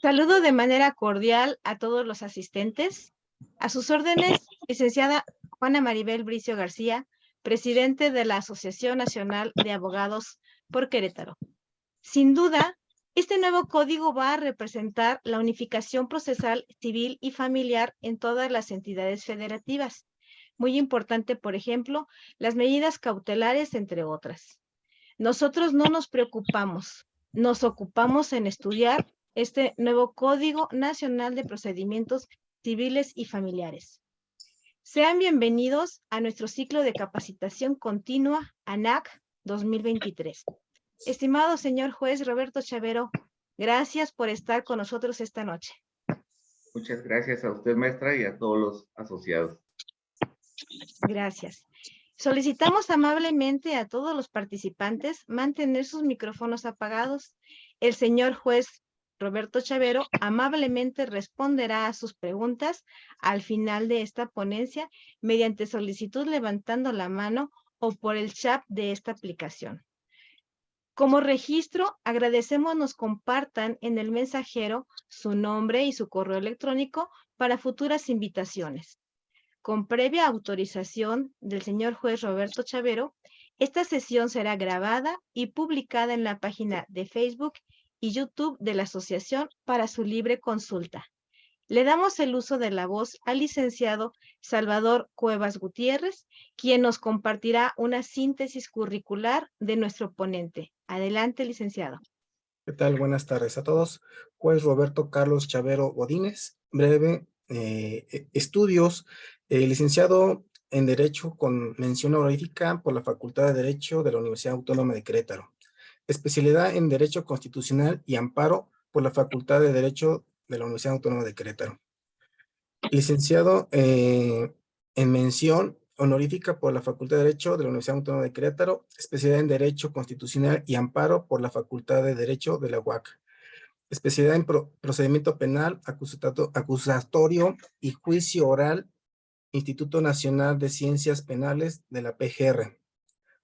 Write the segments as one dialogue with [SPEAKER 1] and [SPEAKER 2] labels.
[SPEAKER 1] Saludo de manera cordial a todos los asistentes. A sus órdenes, licenciada Juana Maribel Bricio García, presidente de la Asociación Nacional de Abogados por Querétaro. Sin duda, este nuevo código va a representar la unificación procesal civil y familiar en todas las entidades federativas. Muy importante, por ejemplo, las medidas cautelares, entre otras. Nosotros no nos preocupamos, nos ocupamos en estudiar este nuevo Código Nacional de Procedimientos Civiles y Familiares. Sean bienvenidos a nuestro ciclo de capacitación continua ANAC 2023. Estimado señor juez Roberto Chavero, gracias por estar con nosotros esta noche.
[SPEAKER 2] Muchas gracias a usted, maestra, y a todos los asociados.
[SPEAKER 1] Gracias. Solicitamos amablemente a todos los participantes mantener sus micrófonos apagados. El señor juez Roberto Chavero amablemente responderá a sus preguntas al final de esta ponencia mediante solicitud levantando la mano o por el chat de esta aplicación. Como registro, agradecemos nos compartan en el mensajero su nombre y su correo electrónico para futuras invitaciones. Con previa autorización del señor juez Roberto Chavero, esta sesión será grabada y publicada en la página de Facebook y YouTube de la asociación para su libre consulta. Le damos el uso de la voz al licenciado Salvador Cuevas Gutiérrez, quien nos compartirá una síntesis curricular de nuestro ponente. Adelante, licenciado.
[SPEAKER 3] ¿Qué tal? Buenas tardes a todos. Juez Roberto Carlos Chavero Godínez, breve, estudios, licenciado en Derecho con mención honorífica por la Facultad de Derecho de la Universidad Autónoma de Querétaro. Especialidad en Derecho Constitucional y Amparo por la Facultad de Derecho de la Universidad Autónoma de Querétaro. Licenciado en mención honorífica por la Facultad de Derecho de la Universidad Autónoma de Querétaro, especialidad en Derecho Constitucional y Amparo por la Facultad de Derecho de la UAC, especialidad en Procedimiento Penal, Acusatorio y Juicio Oral, Instituto Nacional de Ciencias Penales de la PGR,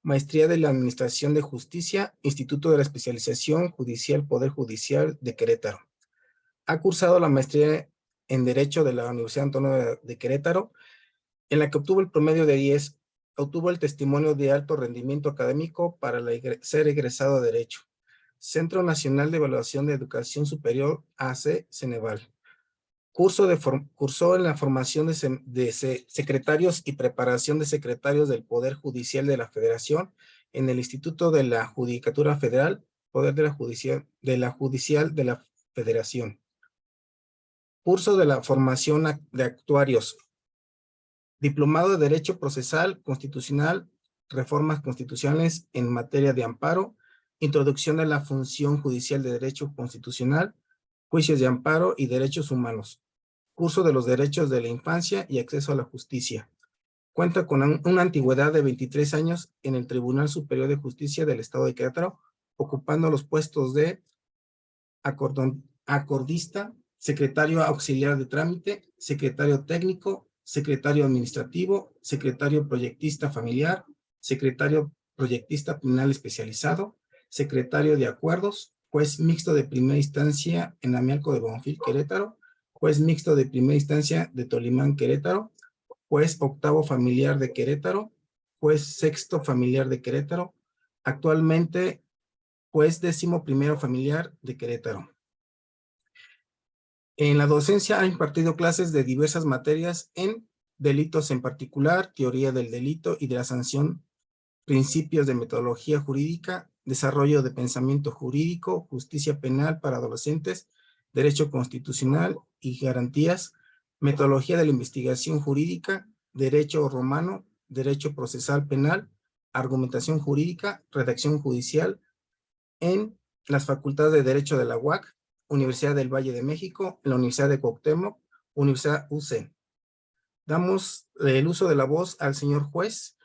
[SPEAKER 3] maestría de la Administración de Justicia, Instituto de la Especialización Judicial, Poder Judicial de Querétaro. Ha cursado la maestría en Derecho de la Universidad Autónoma de Querétaro, en la que obtuvo el promedio de 10, obtuvo el testimonio de alto rendimiento académico para ser egresado de Derecho. Centro Nacional de Evaluación de Educación Superior, AC, Ceneval. Cursó en la formación de secretarios y preparación de secretarios del Poder Judicial de la Federación en el Instituto de la Judicatura Federal, Poder de la Judicial de la Federación. Curso de la formación de actuarios. Diplomado de Derecho Procesal Constitucional, Reformas Constitucionales en materia de amparo, Introducción a la Función Judicial de Derecho Constitucional, Juicios de Amparo y Derechos Humanos. Curso de los Derechos de la Infancia y Acceso a la Justicia. Cuenta con una antigüedad de 23 años en el Tribunal Superior de Justicia del Estado de Querétaro, ocupando los puestos de acordista, secretario auxiliar de trámite, secretario técnico, secretario administrativo, secretario proyectista familiar, secretario proyectista penal especializado, secretario de acuerdos, juez mixto de primera instancia en Amialco de Bonfil, Querétaro, juez mixto de primera instancia de Tolimán, Querétaro, juez octavo familiar de Querétaro, juez sexto familiar de Querétaro, actualmente juez 11º familiar de Querétaro. En la docencia ha impartido clases de diversas materias en delitos en particular, teoría del delito y de la sanción, principios de metodología jurídica, desarrollo de pensamiento jurídico, justicia penal para adolescentes, derecho constitucional y garantías, metodología de la investigación jurídica, derecho romano, derecho procesal penal, argumentación jurídica, redacción judicial, en las facultades de Derecho de la UAC, Universidad del Valle de México, la Universidad de Cuauhtémoc, Universidad UC. Damos el uso de la voz al señor juez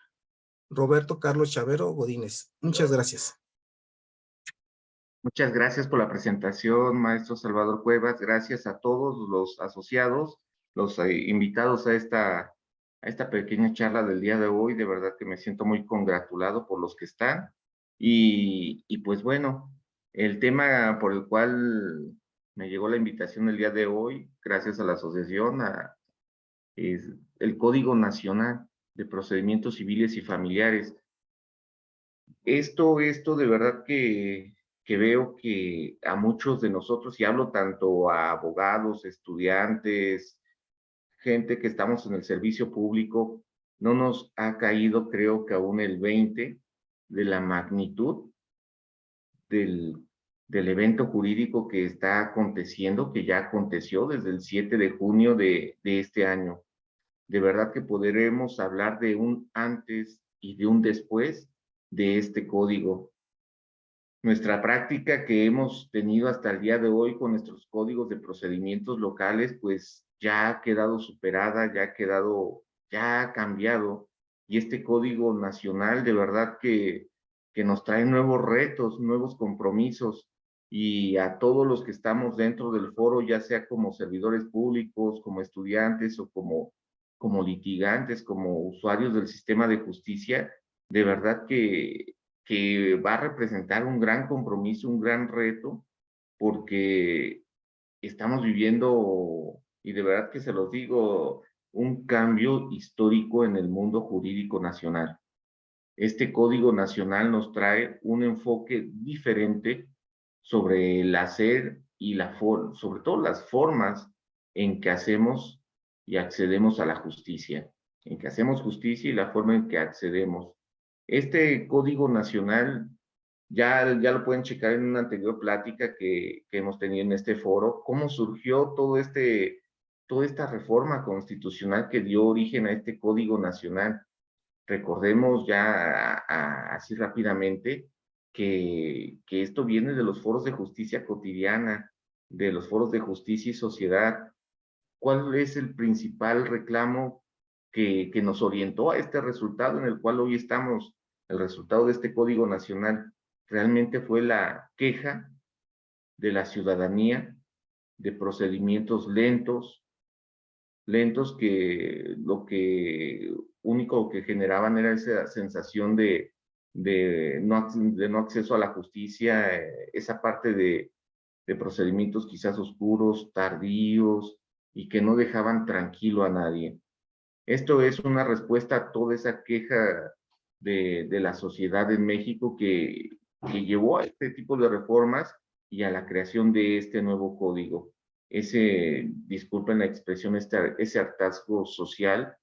[SPEAKER 3] Roberto Carlos Chavero Godínez. Muchas gracias.
[SPEAKER 2] Muchas gracias por la presentación, maestro Salvador Cuevas. Gracias a todos los asociados, los invitados a esta pequeña charla del día de hoy. De verdad que me siento muy congratulado por los que están. Y pues bueno, el tema por el cual me llegó la invitación el día de hoy, gracias a la asociación, es el Código Nacional de Procedimientos Civiles y Familiares. Esto de verdad que veo que a muchos de nosotros, y hablo tanto a abogados, estudiantes, gente que estamos en el servicio público, no nos ha caído, creo que aún el 20 de la magnitud del, del evento jurídico que está aconteciendo, que ya aconteció desde el 7 de junio de este año. De verdad que podremos hablar de un antes y de un después de este código. Nuestra práctica que hemos tenido hasta el día de hoy con nuestros códigos de procedimientos locales, pues ya ha quedado superada, ya ha cambiado. Y este código nacional de verdad que nos trae nuevos retos, nuevos compromisos. Y a todos los que estamos dentro del foro, ya sea como servidores públicos, como estudiantes o como litigantes, como usuarios del sistema de justicia, de verdad que va a representar un gran compromiso, un gran reto, porque estamos viviendo, y de verdad que se los digo, un cambio histórico en el mundo jurídico nacional. Este Código Nacional nos trae un enfoque diferente sobre el hacer y sobre todo las formas en que hacemos y accedemos a la justicia, en que hacemos justicia y la forma en que accedemos. Este Código Nacional ya lo pueden checar en una anterior plática que hemos tenido en este foro, cómo surgió toda esta reforma constitucional que dio origen a este Código Nacional. Recordemos ya así rápidamente que esto viene de los foros de justicia cotidiana, de los foros de justicia y sociedad. ¿Cuál es el principal reclamo que nos orientó a este resultado en el cual hoy estamos? El resultado de este Código Nacional realmente fue la queja de la ciudadanía de procedimientos lentos que lo que único que generaban era esa sensación de no acceso a la justicia, esa parte de procedimientos quizás oscuros, tardíos, y que no dejaban tranquilo a nadie. Esto es una respuesta a toda esa queja de la sociedad en México que llevó a este tipo de reformas y a la creación de este nuevo código. Disculpen la expresión, ese hartazgo social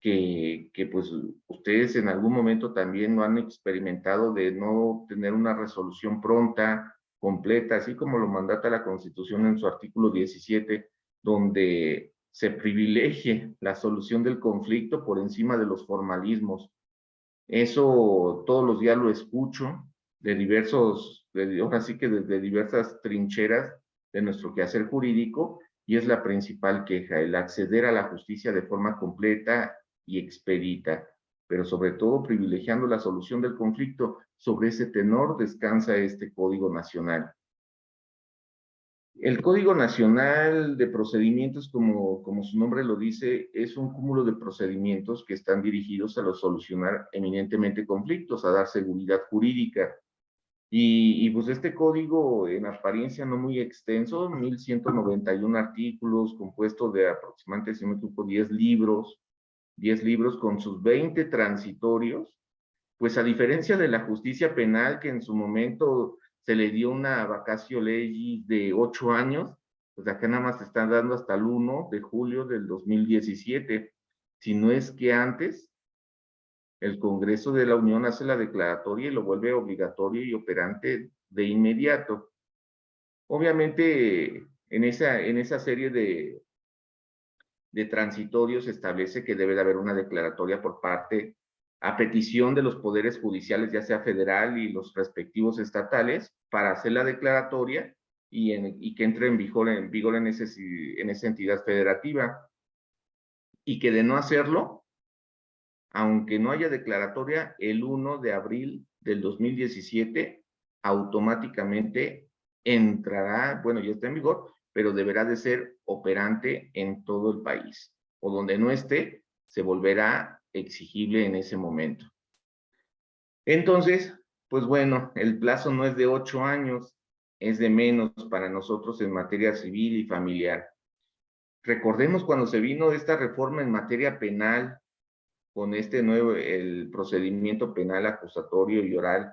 [SPEAKER 2] que pues ustedes en algún momento también lo han experimentado de no tener una resolución pronta, completa, así como lo mandata la Constitución en su artículo 17, donde se privilegie la solución del conflicto por encima de los formalismos. Eso todos los días lo escucho ahora sí que desde diversas trincheras de nuestro quehacer jurídico, y es la principal queja, el acceder a la justicia de forma completa y expedita, pero sobre todo privilegiando la solución del conflicto. Sobre ese tenor descansa este Código Nacional. El Código Nacional de Procedimientos, como su nombre lo dice, es un cúmulo de procedimientos que están dirigidos a solucionar eminentemente conflictos, a dar seguridad jurídica. Y pues este código en apariencia no muy extenso, 1191 artículos, compuesto de aproximadamente, si no me equivoco, 10 libros con sus 20 transitorios, pues a diferencia de la justicia penal, que en su momento se le dio una vacatio legis de 8 años, pues acá nada más se están dando hasta el 1 de julio del 2017. Si no es que antes, el Congreso de la Unión hace la declaratoria y lo vuelve obligatorio y operante de inmediato. Obviamente, en esa serie de transitorios se establece que debe de haber una declaratoria por parte, a petición de los poderes judiciales, ya sea federal y los respectivos estatales, para hacer la declaratoria y que entre en vigor en esa entidad federativa. Y que de no hacerlo, aunque no haya declaratoria, el 1 de abril del 2017 automáticamente entrará, bueno, ya está en vigor, pero deberá de ser operante en todo el país, o donde no esté, se volverá exigible en ese momento. Entonces, pues bueno, el plazo no es de 8 años, es de menos para nosotros en materia civil y familiar. Recordemos cuando se vino esta reforma en materia penal, con este nuevo, el procedimiento penal acusatorio y oral,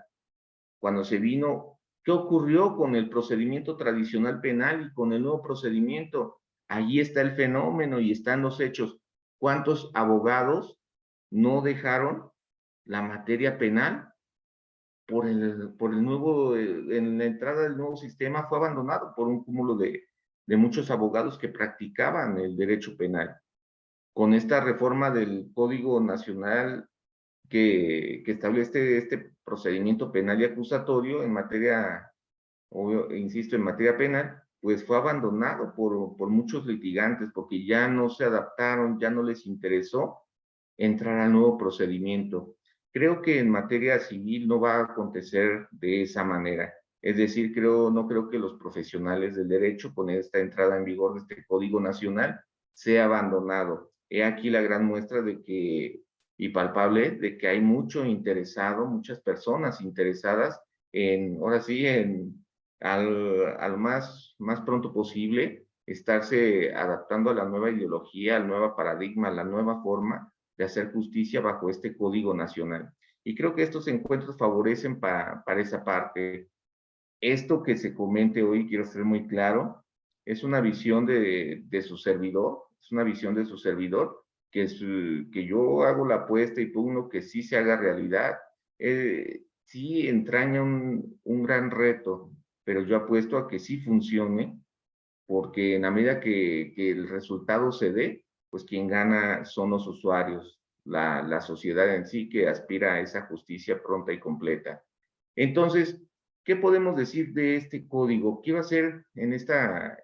[SPEAKER 2] cuando se vino, ¿qué ocurrió con el procedimiento tradicional penal y con el nuevo procedimiento? Allí está el fenómeno y están los hechos. ¿Cuántos abogados no dejaron la materia penal por el nuevo, en la entrada del nuevo sistema fue abandonado por un cúmulo de muchos abogados que practicaban el derecho penal? Con esta reforma del Código Nacional que establece este procedimiento penal y acusatorio en materia, insisto, en materia penal, pues fue abandonado por muchos litigantes porque ya no se adaptaron, ya no les interesó entrar al nuevo procedimiento. Creo que en materia civil no va a acontecer de esa manera. Es decir, no creo que los profesionales del derecho, con esta entrada en vigor de este Código Nacional, sea abandonado. He aquí la gran muestra de que, y palpable, de que hay mucho interesado, muchas personas interesadas en, ahora sí, al más pronto posible, estarse adaptando a la nueva ideología, al nuevo paradigma, a la nueva forma de hacer justicia bajo este Código Nacional. Y creo que estos encuentros favorecen para esa parte. Esto que se comente hoy, quiero ser muy claro, es una visión de su servidor, es una visión de su servidor, que yo hago la apuesta y pugno que sí se haga realidad. Sí entraña un gran reto, pero yo apuesto a que sí funcione, porque en la medida que el resultado se dé, pues quien gana son los usuarios, la sociedad en sí que aspira a esa justicia pronta y completa. Entonces, ¿qué podemos decir de este código? Quiero hacer en esta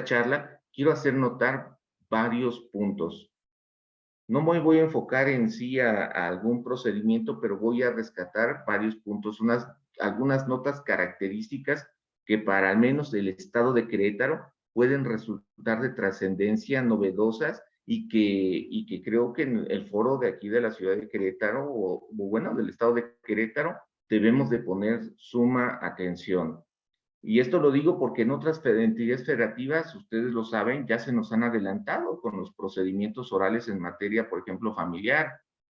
[SPEAKER 2] charla, quiero hacer notar varios puntos. No me voy a enfocar en sí a algún procedimiento, pero voy a rescatar varios puntos, algunas notas características que para al menos el estado de Querétaro pueden resultar de trascendencia, novedosas, y que creo que en el foro de aquí de la ciudad de Querétaro, o bueno, del estado de Querétaro, debemos de poner suma atención. Y esto lo digo porque en otras entidades federativas, ustedes lo saben, ya se nos han adelantado con los procedimientos orales en materia, por ejemplo, familiar,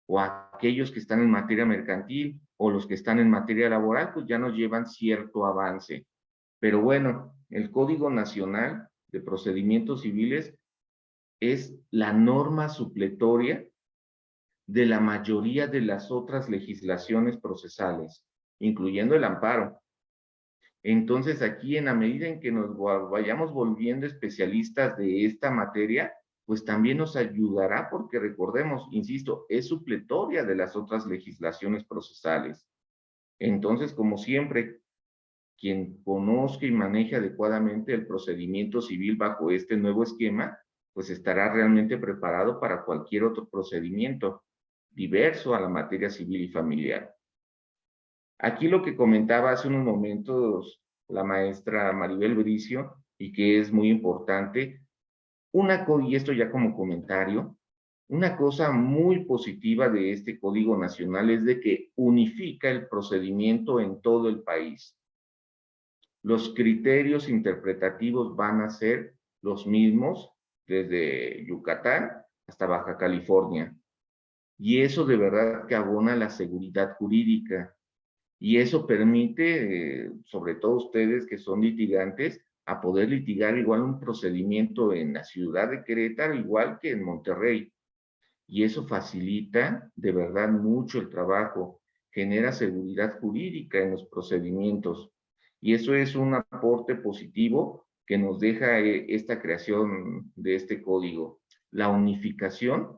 [SPEAKER 2] o aquellos que están en materia mercantil, o los que están en materia laboral, pues ya nos llevan cierto avance. Pero bueno, el Código Nacional de Procedimientos Civiles es la norma supletoria de la mayoría de las otras legislaciones procesales, incluyendo el amparo. Entonces, aquí en la medida en que nos vayamos volviendo especialistas de esta materia, pues también nos ayudará porque recordemos, insisto, es supletoria de las otras legislaciones procesales. Entonces, como siempre, quien conozca y maneje adecuadamente el procedimiento civil bajo este nuevo esquema, pues estará realmente preparado para cualquier otro procedimiento diverso a la materia civil y familiar. Aquí lo que comentaba hace unos momentos la maestra Maribel Bricio, y que es muy importante, y esto ya como comentario, una cosa muy positiva de este Código Nacional es de que unifica el procedimiento en todo el país. Los criterios interpretativos van a ser los mismos desde Yucatán hasta Baja California. Y eso de verdad que abona la seguridad jurídica. Y eso permite, sobre todo ustedes que son litigantes, a poder litigar igual un procedimiento en la ciudad de Querétaro, igual que en Monterrey. Y eso facilita de verdad mucho el trabajo, genera seguridad jurídica en los procedimientos. Y eso es un aporte positivo que nos deja esta creación de este código. La unificación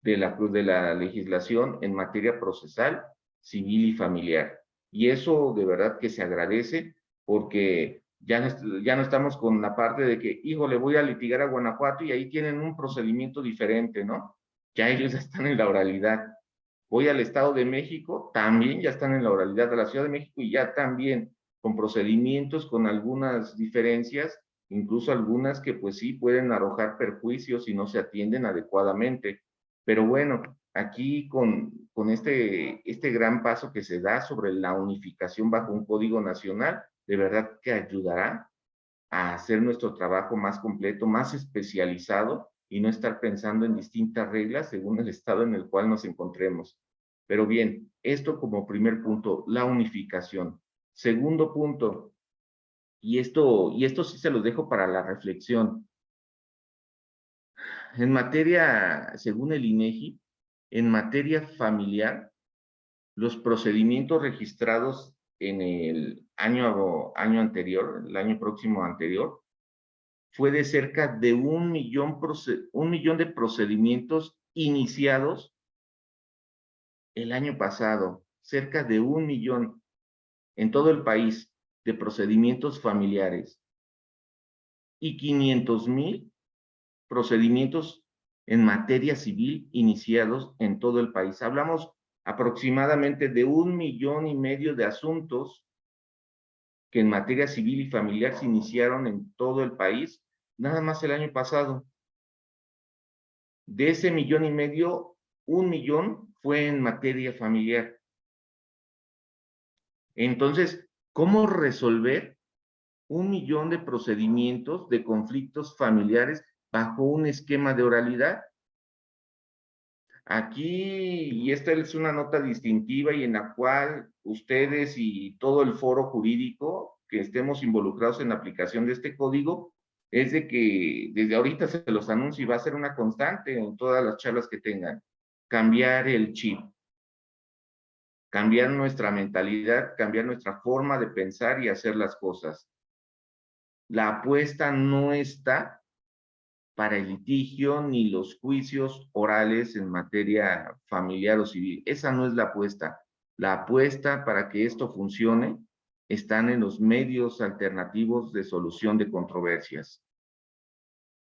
[SPEAKER 2] de la legislación en materia procesal, civil y familiar. Y eso de verdad que se agradece porque ya no estamos con la parte de que, hijo, le voy a litigar a Guanajuato y ahí tienen un procedimiento diferente, ¿no? Ya ellos ya están en la oralidad. Voy al Estado de México, también ya están en la oralidad de la Ciudad de México y ya también con procedimientos, con algunas diferencias, incluso algunas que pues sí pueden arrojar perjuicios si no se atienden adecuadamente. Pero bueno, aquí con con este gran paso que se da sobre la unificación bajo un código nacional, de verdad que ayudará a hacer nuestro trabajo más completo, más especializado y no estar pensando en distintas reglas según el estado en el cual nos encontremos. Pero bien, esto como primer punto, la unificación. Segundo punto, y esto sí se los dejo para la reflexión. En materia, según el INEGI, en materia familiar, los procedimientos registrados en el año anterior, el año próximo anterior, fue de cerca de 1 millón de procedimientos iniciados el año pasado, cerca de 1 millón en todo el país de procedimientos familiares y 500,000 procedimientos en materia civil iniciados en todo el país. Hablamos aproximadamente de 1,5 millones de asuntos que en materia civil y familiar se iniciaron en todo el país, nada más el año pasado. De ese 1,5 millones, 1 millón fue en materia familiar. Entonces, ¿cómo resolver 1 millón de procedimientos de conflictos familiares bajo un esquema de oralidad? Aquí, y esta es una nota distintiva y en la cual ustedes y todo el foro jurídico que estemos involucrados en la aplicación de este código, es de que desde ahorita se los anuncio y va a ser una constante en todas las charlas que tengan, cambiar el chip, cambiar nuestra mentalidad, cambiar nuestra forma de pensar y hacer las cosas. La apuesta no está para el litigio ni los juicios orales en materia familiar o civil. Esa no es la apuesta. La apuesta para que esto funcione están en los medios alternativos de solución de controversias.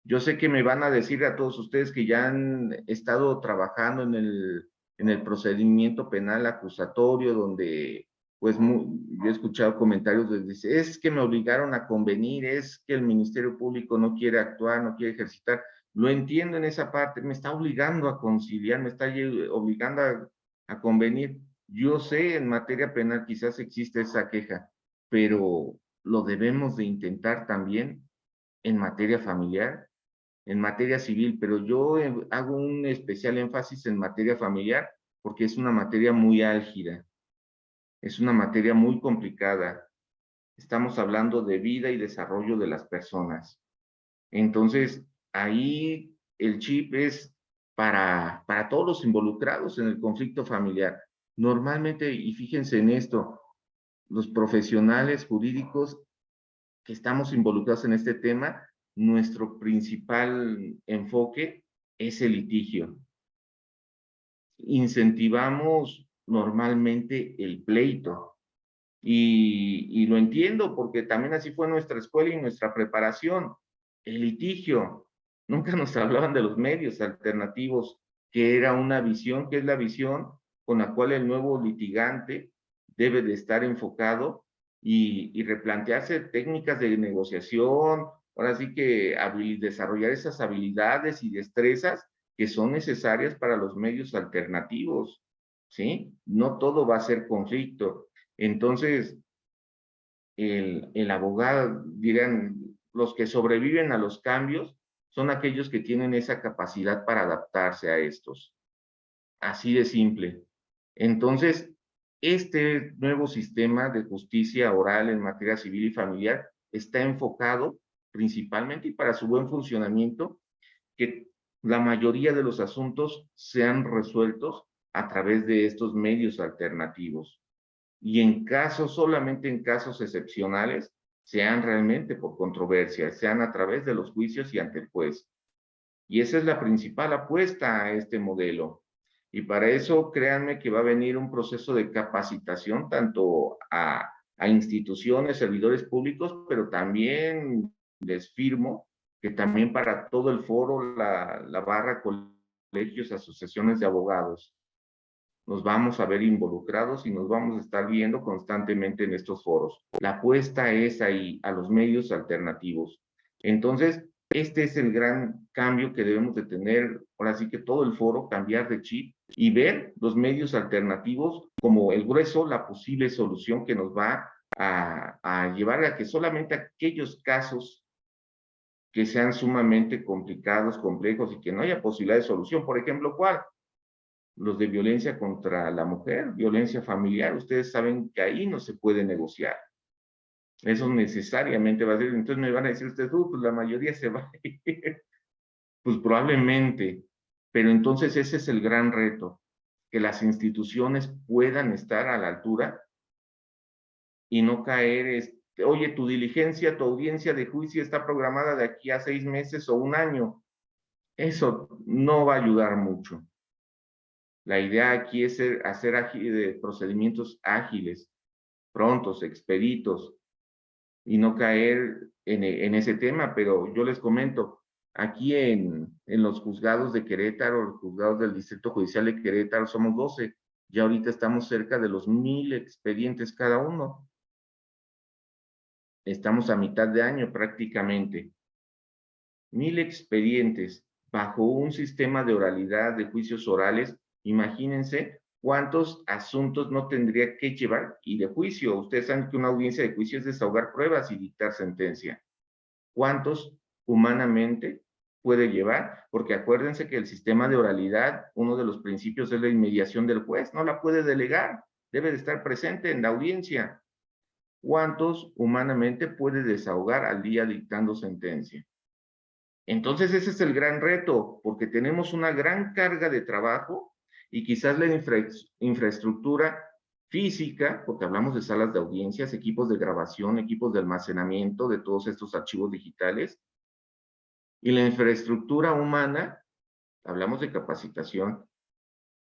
[SPEAKER 2] Yo sé que me van a decir a todos ustedes que ya han estado trabajando en el procedimiento penal acusatorio, donde pues yo he escuchado comentarios donde dice, es que me obligaron a convenir, es que el Ministerio Público no quiere actuar, no quiere ejercitar. Lo entiendo en esa parte, me está obligando a conciliar, me está obligando a convenir. Yo sé, en materia penal quizás existe esa queja, pero lo debemos de intentar también en materia familiar, en materia civil, pero yo hago un especial énfasis en materia familiar porque es una materia muy álgida, es una materia muy complicada. Estamos hablando de vida y desarrollo de las personas. Entonces, ahí el chip es para todos los involucrados en el conflicto familiar. Normalmente, y fíjense en esto, los profesionales jurídicos que estamos involucrados en este tema, nuestro principal enfoque es el litigio. Incentivamos normalmente el pleito. Y lo entiendo porque también así fue nuestra escuela y nuestra preparación. El litigio. Nunca nos hablaban de los medios alternativos, que era una visión, que es la visión con la cual el nuevo litigante debe de estar enfocado y replantearse técnicas de negociación, ahora sí que desarrollar esas habilidades y destrezas que son necesarias para los medios alternativos, ¿sí? No todo va a ser conflicto. Entonces, el abogado, dirán, los que sobreviven a los cambios son aquellos que tienen esa capacidad para adaptarse a estos. Así de simple. Entonces, este nuevo sistema de justicia oral en materia civil y familiar está enfocado principalmente y para su buen funcionamiento, que la mayoría de los asuntos sean resueltos a través de estos medios alternativos. Y en casos, solamente en casos excepcionales, sean realmente por controversia, sean a través de los juicios y ante el juez. Y esa es la principal apuesta a este modelo. Y para eso, créanme que va a venir un proceso de capacitación tanto a instituciones, servidores públicos, pero también les firmo que también para todo el foro, la barra, colegios, asociaciones de abogados, nos vamos a ver involucrados y nos vamos a estar viendo constantemente en estos foros. La apuesta es ahí, a los medios alternativos. Entonces, Este es el gran cambio que debemos de tener, ahora sí que todo el foro, cambiar de chip y ver los medios alternativos como el grueso, la posible solución que nos va a llevar a que solamente aquellos casos que sean sumamente complicados, complejos y que no haya posibilidad de solución. Por ejemplo, ¿cuál? Los de violencia contra la mujer, violencia familiar. Ustedes saben que ahí no se puede negociar. Eso necesariamente va a ser. Entonces me van a decir ustedes, pues la mayoría se va a ir. Pues probablemente. Pero entonces ese es el gran reto, que las instituciones puedan estar a la altura y no caer, oye, tu diligencia, tu audiencia de juicio está programada de aquí a 6 meses o un año. Eso no va a ayudar mucho. La idea aquí es hacer procedimientos ágiles, prontos, expeditos, y no caer en ese tema. Pero yo les comento, aquí en los juzgados de Querétaro, los juzgados del Distrito Judicial de Querétaro, somos 12. Ya ahorita estamos cerca de los 1000 expedientes cada uno. Estamos a mitad de año prácticamente. 1000 expedientes bajo un sistema de oralidad, de juicios orales. Imagínense cuántos asuntos no tendría que llevar y de juicio. Ustedes saben que una audiencia de juicio es desahogar pruebas y dictar sentencia. ¿Cuántos humanamente puede llevar? Porque acuérdense que el sistema de oralidad, uno de los principios es la inmediación del juez, no la puede delegar, debe de estar presente en la audiencia. ¿Cuántos humanamente puede desahogar al día dictando sentencia? Entonces ese es el gran reto, porque tenemos una gran carga de trabajo y quizás la infraestructura física, porque hablamos de salas de audiencias, equipos de grabación, equipos de almacenamiento de todos estos archivos digitales, y la infraestructura humana, hablamos de capacitación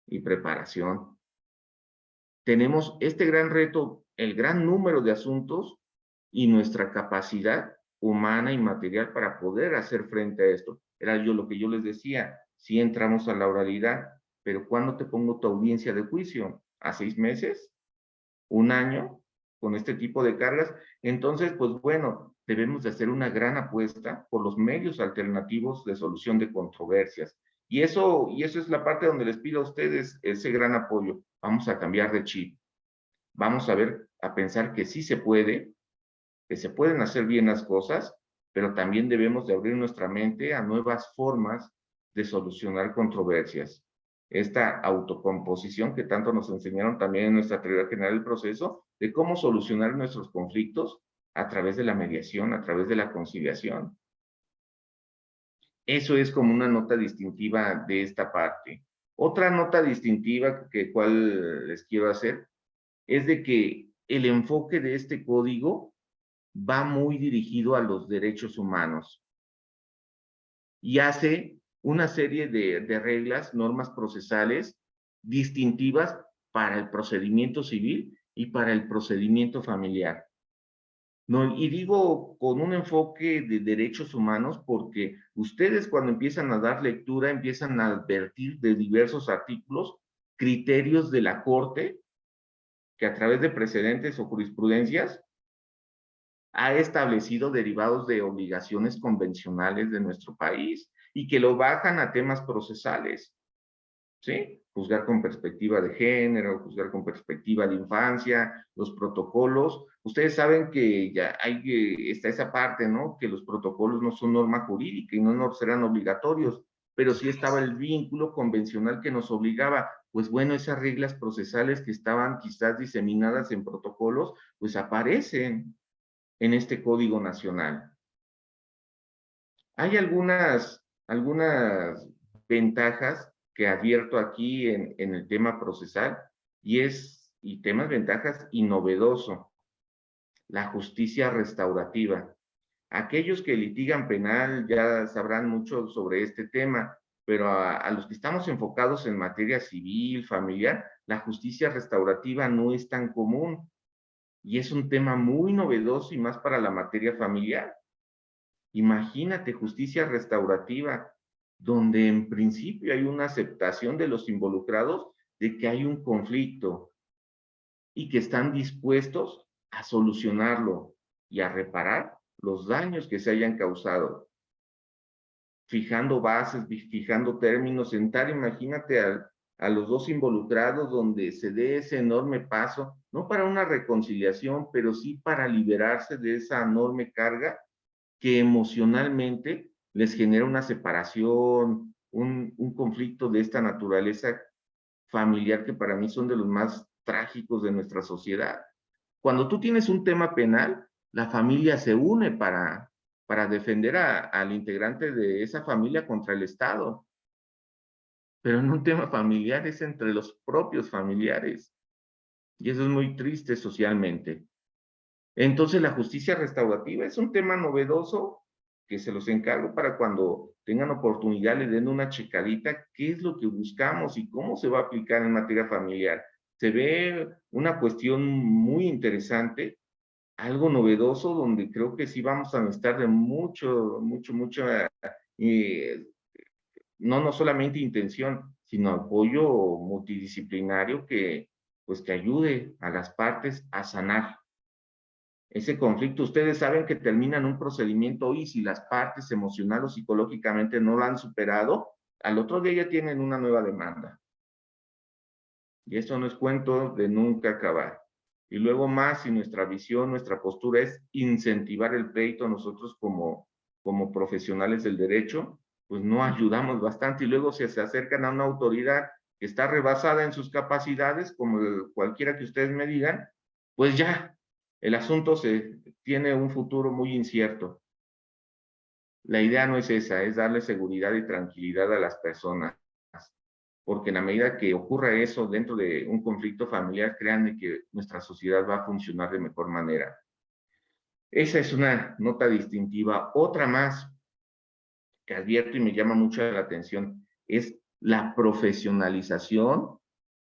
[SPEAKER 2] y preparación. Tenemos este gran reto, el gran número de asuntos y nuestra capacidad humana y material para poder hacer frente a esto. Era lo que yo les decía, si entramos a la oralidad, pero ¿cuándo te pongo tu audiencia de juicio? ¿A 6 meses? ¿Un año? Con este tipo de cargas. Entonces, pues bueno, debemos de hacer una gran apuesta por los medios alternativos de solución de controversias. Y eso es la parte donde les pido a ustedes ese gran apoyo. Vamos a cambiar de chip. Vamos a ver, a pensar que sí se puede, que se pueden hacer bien las cosas, pero también debemos de abrir nuestra mente a nuevas formas de solucionar controversias. Esta autocomposición que tanto nos enseñaron también en nuestra teoría general del proceso, de cómo solucionar nuestros conflictos a través de la mediación, a través de la conciliación. Eso es como una nota distintiva de esta parte. Otra nota distintiva cual les quiero hacer es de que el enfoque de este código va muy dirigido a los derechos humanos y hace una serie de reglas, normas procesales distintivas para el procedimiento civil y para el procedimiento familiar. No, y digo con un enfoque de derechos humanos porque ustedes cuando empiezan a dar lectura empiezan a advertir de diversos artículos criterios de la Corte que a través de precedentes o jurisprudencias ha establecido derivados de obligaciones convencionales de nuestro país y que lo bajan a temas procesales, ¿sí? Juzgar con perspectiva de género, juzgar con perspectiva de infancia, los protocolos. Ustedes saben que ya está esa parte, ¿no? Que los protocolos no son norma jurídica y no serán obligatorios, pero sí estaba el vínculo convencional que nos obligaba. Pues bueno, esas reglas procesales que estaban quizás diseminadas en protocolos, pues aparecen en este Código Nacional. Hay algunas ventajas que advierto aquí en el tema procesal y ventajas y novedoso. La justicia restaurativa. Aquellos que litigan penal ya sabrán mucho sobre este tema, pero a los que estamos enfocados en materia civil, familiar, la justicia restaurativa no es tan común y es un tema muy novedoso y más para la materia familiar. Imagínate justicia restaurativa, donde en principio hay una aceptación de los involucrados de que hay un conflicto y que están dispuestos a solucionarlo y a reparar los daños que se hayan causado. fijando bases, fijando términos, sentar, imagínate a los dos involucrados donde se dé ese enorme paso, no para una reconciliación, pero sí para liberarse de esa enorme carga que emocionalmente les genera una separación, un conflicto de esta naturaleza familiar que para mí son de los más trágicos de nuestra sociedad. Cuando tú tienes un tema penal, la familia se une para defender al integrante de esa familia contra el Estado. Pero en un tema familiar es entre los propios familiares. Y eso es muy triste socialmente. Entonces, la justicia restaurativa es un tema novedoso que se los encargo para cuando tengan oportunidad le den una checadita qué es lo que buscamos y cómo se va a aplicar en materia familiar. Se ve una cuestión muy interesante, algo novedoso donde creo que sí vamos a necesitar de mucha, no solamente intención, sino apoyo multidisciplinario que pues que ayude a las partes a sanar ese conflicto. Ustedes saben que terminan un procedimiento y si las partes emocional o psicológicamente no lo han superado, al otro día ya tienen una nueva demanda. Y eso no es cuento de nunca acabar. Y luego más, si nuestra visión, nuestra postura es incentivar el pleito, nosotros como profesionales del derecho, pues no ayudamos bastante. Y luego si se acercan a una autoridad que está rebasada en sus capacidades, como cualquiera que ustedes me digan, pues ya, el asunto tiene un futuro muy incierto. La idea no es esa, es darle seguridad y tranquilidad a las personas, porque en la medida que ocurra eso dentro de un conflicto familiar, créanme que nuestra sociedad va a funcionar de mejor manera. Esa es una nota distintiva. Otra más que advierto y me llama mucho la atención es la profesionalización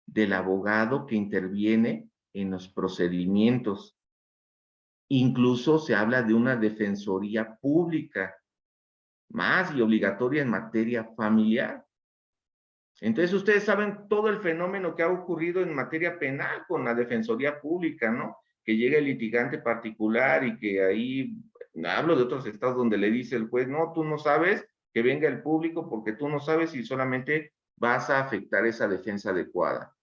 [SPEAKER 2] del abogado que interviene en los procedimientos. Incluso se habla de una defensoría pública, más y obligatoria en materia familiar. Entonces, ustedes saben todo el fenómeno que ha ocurrido en materia penal con la defensoría pública, ¿no? Que llega el litigante particular y que ahí, hablo de otros estados donde le dice el juez, no, tú no sabes, que venga el público porque tú no sabes y solamente vas a afectar esa defensa adecuada.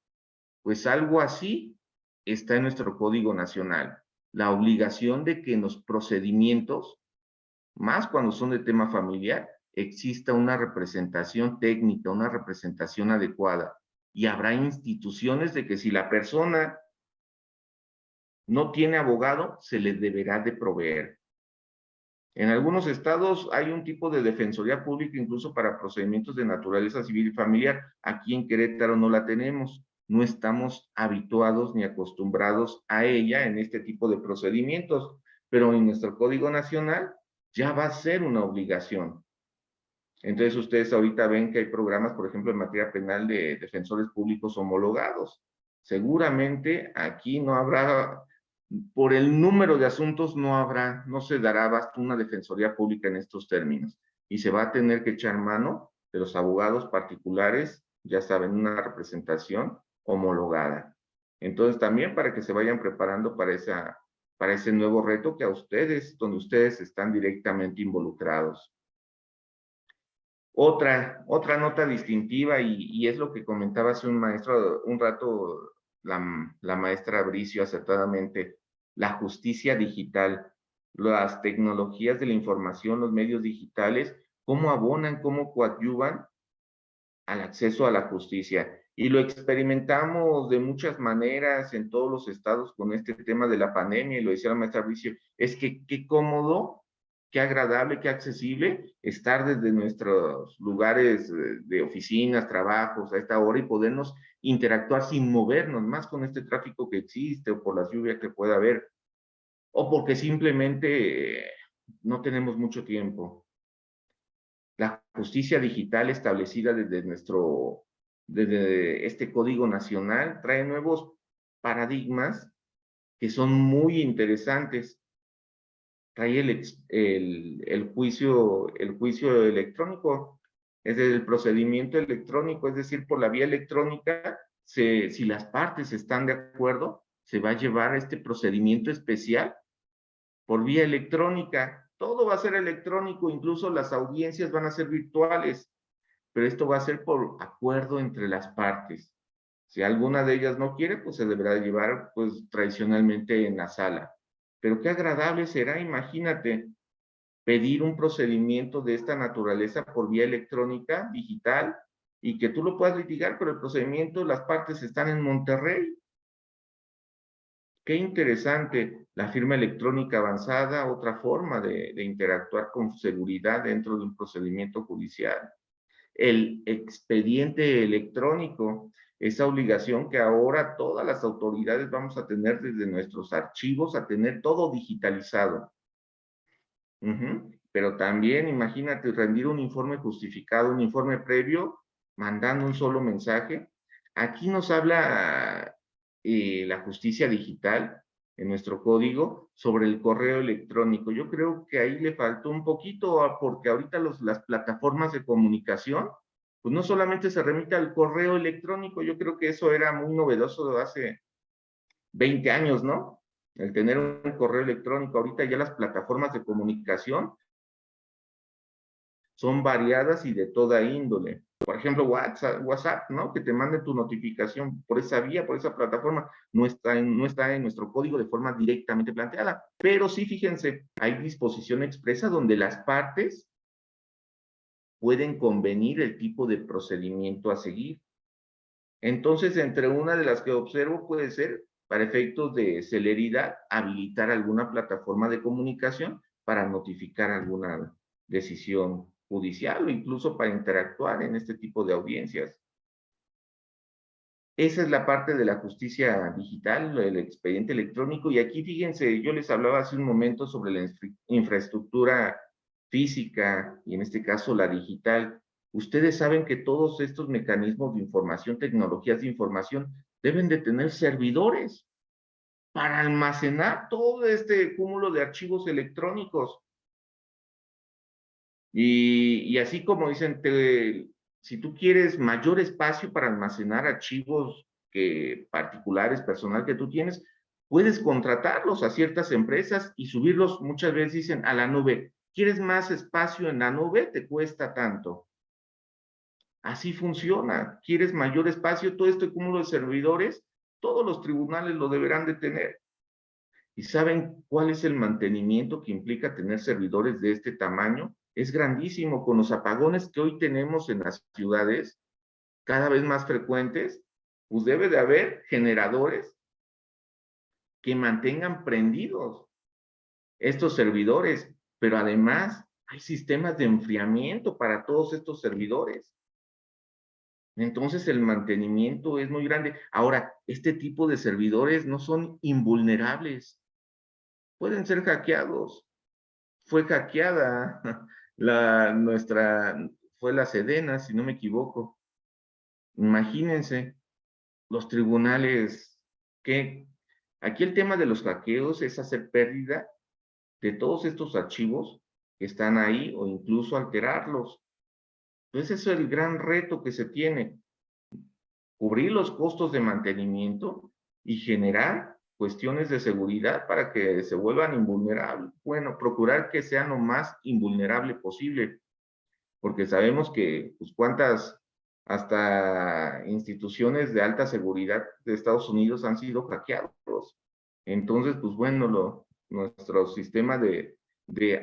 [SPEAKER 2] Pues algo así está en nuestro Código Nacional. La obligación de que en los procedimientos, más cuando son de tema familiar, exista una representación técnica, una representación adecuada. Y habrá instituciones de que si la persona no tiene abogado, se le deberá de proveer. En algunos estados hay un tipo de defensoría pública incluso para procedimientos de naturaleza civil y familiar. Aquí en Querétaro no la tenemos. No estamos habituados ni acostumbrados a ella en este tipo de procedimientos, pero en nuestro Código Nacional ya va a ser una obligación. Entonces ustedes ahorita ven que hay programas, por ejemplo, en materia penal de defensores públicos homologados. Seguramente aquí no habrá, por el número de asuntos no se dará abasto una defensoría pública en estos términos. Y se va a tener que echar mano de los abogados particulares, ya saben, una representación homologada. Entonces también para que se vayan preparando para ese nuevo reto que a ustedes, donde ustedes están directamente involucrados. Otra nota distintiva, y es lo que comentaba hace un rato, la maestra Bricio acertadamente, la justicia digital, las tecnologías de la información, los medios digitales, cómo abonan, cómo coadyuvan al acceso a la justicia. Y lo experimentamos de muchas maneras en todos los estados con este tema de la pandemia, y lo decía la maestra Bricio, es que qué cómodo, qué agradable, qué accesible estar desde nuestros lugares de oficinas, trabajos a esta hora y podernos interactuar sin movernos, más con este tráfico que existe o por las lluvias que pueda haber, o porque simplemente no tenemos mucho tiempo. La justicia digital establecida desde este Código Nacional trae nuevos paradigmas que son muy interesantes. Trae el juicio electrónico, es el procedimiento electrónico, es decir, por la vía electrónica, si las partes están de acuerdo, se va a llevar este procedimiento especial por vía electrónica, Todo va a ser electrónico, incluso las audiencias van a ser virtuales, pero esto va a ser por acuerdo entre las partes. Si alguna de ellas no quiere, pues se deberá llevar, pues, tradicionalmente en la sala. Pero qué agradable será, imagínate, pedir un procedimiento de esta naturaleza por vía electrónica, digital, y que tú lo puedas litigar, pero el procedimiento, las partes están en Monterrey. Qué interesante, la firma electrónica avanzada, otra forma de interactuar con seguridad dentro de un procedimiento judicial. El expediente electrónico, esa obligación que ahora todas las autoridades vamos a tener desde nuestros archivos, a tener todo digitalizado. Pero también, imagínate, rendir un informe justificado, un informe previo, mandando un solo mensaje. Aquí nos habla la justicia digital en nuestro código sobre el correo electrónico. Yo creo que ahí le faltó un poquito, porque ahorita las plataformas de comunicación, pues no solamente se remite al correo electrónico, yo creo que eso era muy novedoso de hace 20 años, ¿no? El tener un correo electrónico. Ahorita ya las plataformas de comunicación son variadas y de toda índole. Por ejemplo, WhatsApp, ¿no? Que te mande tu notificación por esa vía, por esa plataforma, no está en nuestro código de forma directamente planteada. Pero sí, fíjense, hay disposición expresa donde las partes pueden convenir el tipo de procedimiento a seguir. Entonces, entre una de las que observo puede ser, para efectos de celeridad, habilitar alguna plataforma de comunicación para notificar alguna decisión judicial o incluso para interactuar en este tipo de audiencias. Esa es la parte de la justicia digital, el expediente electrónico. Y aquí, fíjense, yo les hablaba hace un momento sobre la infraestructura física y en este caso la digital. Ustedes saben que todos estos mecanismos de información, tecnologías de información, deben de tener servidores para almacenar todo este cúmulo de archivos electrónicos. Y así como dicen, si tú quieres mayor espacio para almacenar archivos particulares, personal que tú tienes, puedes contratarlos a ciertas empresas y subirlos, muchas veces dicen, a la nube. ¿Quieres más espacio en la nube? Te cuesta tanto. Así funciona. ¿Quieres mayor espacio? Todo este cúmulo de servidores, todos los tribunales lo deberán de tener. ¿Y saben cuál es el mantenimiento que implica tener servidores de este tamaño? Es grandísimo. Con los apagones que hoy tenemos en las ciudades, cada vez más frecuentes, pues debe de haber generadores que mantengan prendidos estos servidores, pero además hay sistemas de enfriamiento para todos estos servidores. Entonces el mantenimiento es muy grande. Ahora, este tipo de servidores no son invulnerables, pueden ser hackeados. Fue hackeada fue la Sedena, si no me equivoco. Imagínense, los tribunales, que aquí el tema de los hackeos es hacer pérdida de todos estos archivos que están ahí o incluso alterarlos. Entonces, eso es el gran reto que se tiene, cubrir los costos de mantenimiento y generar cuestiones de seguridad para que se vuelvan invulnerables. Bueno, procurar que sean lo más invulnerable posible, porque sabemos que, pues, cuántas hasta instituciones de alta seguridad de Estados Unidos han sido hackeados. Entonces, pues bueno, nuestro sistema de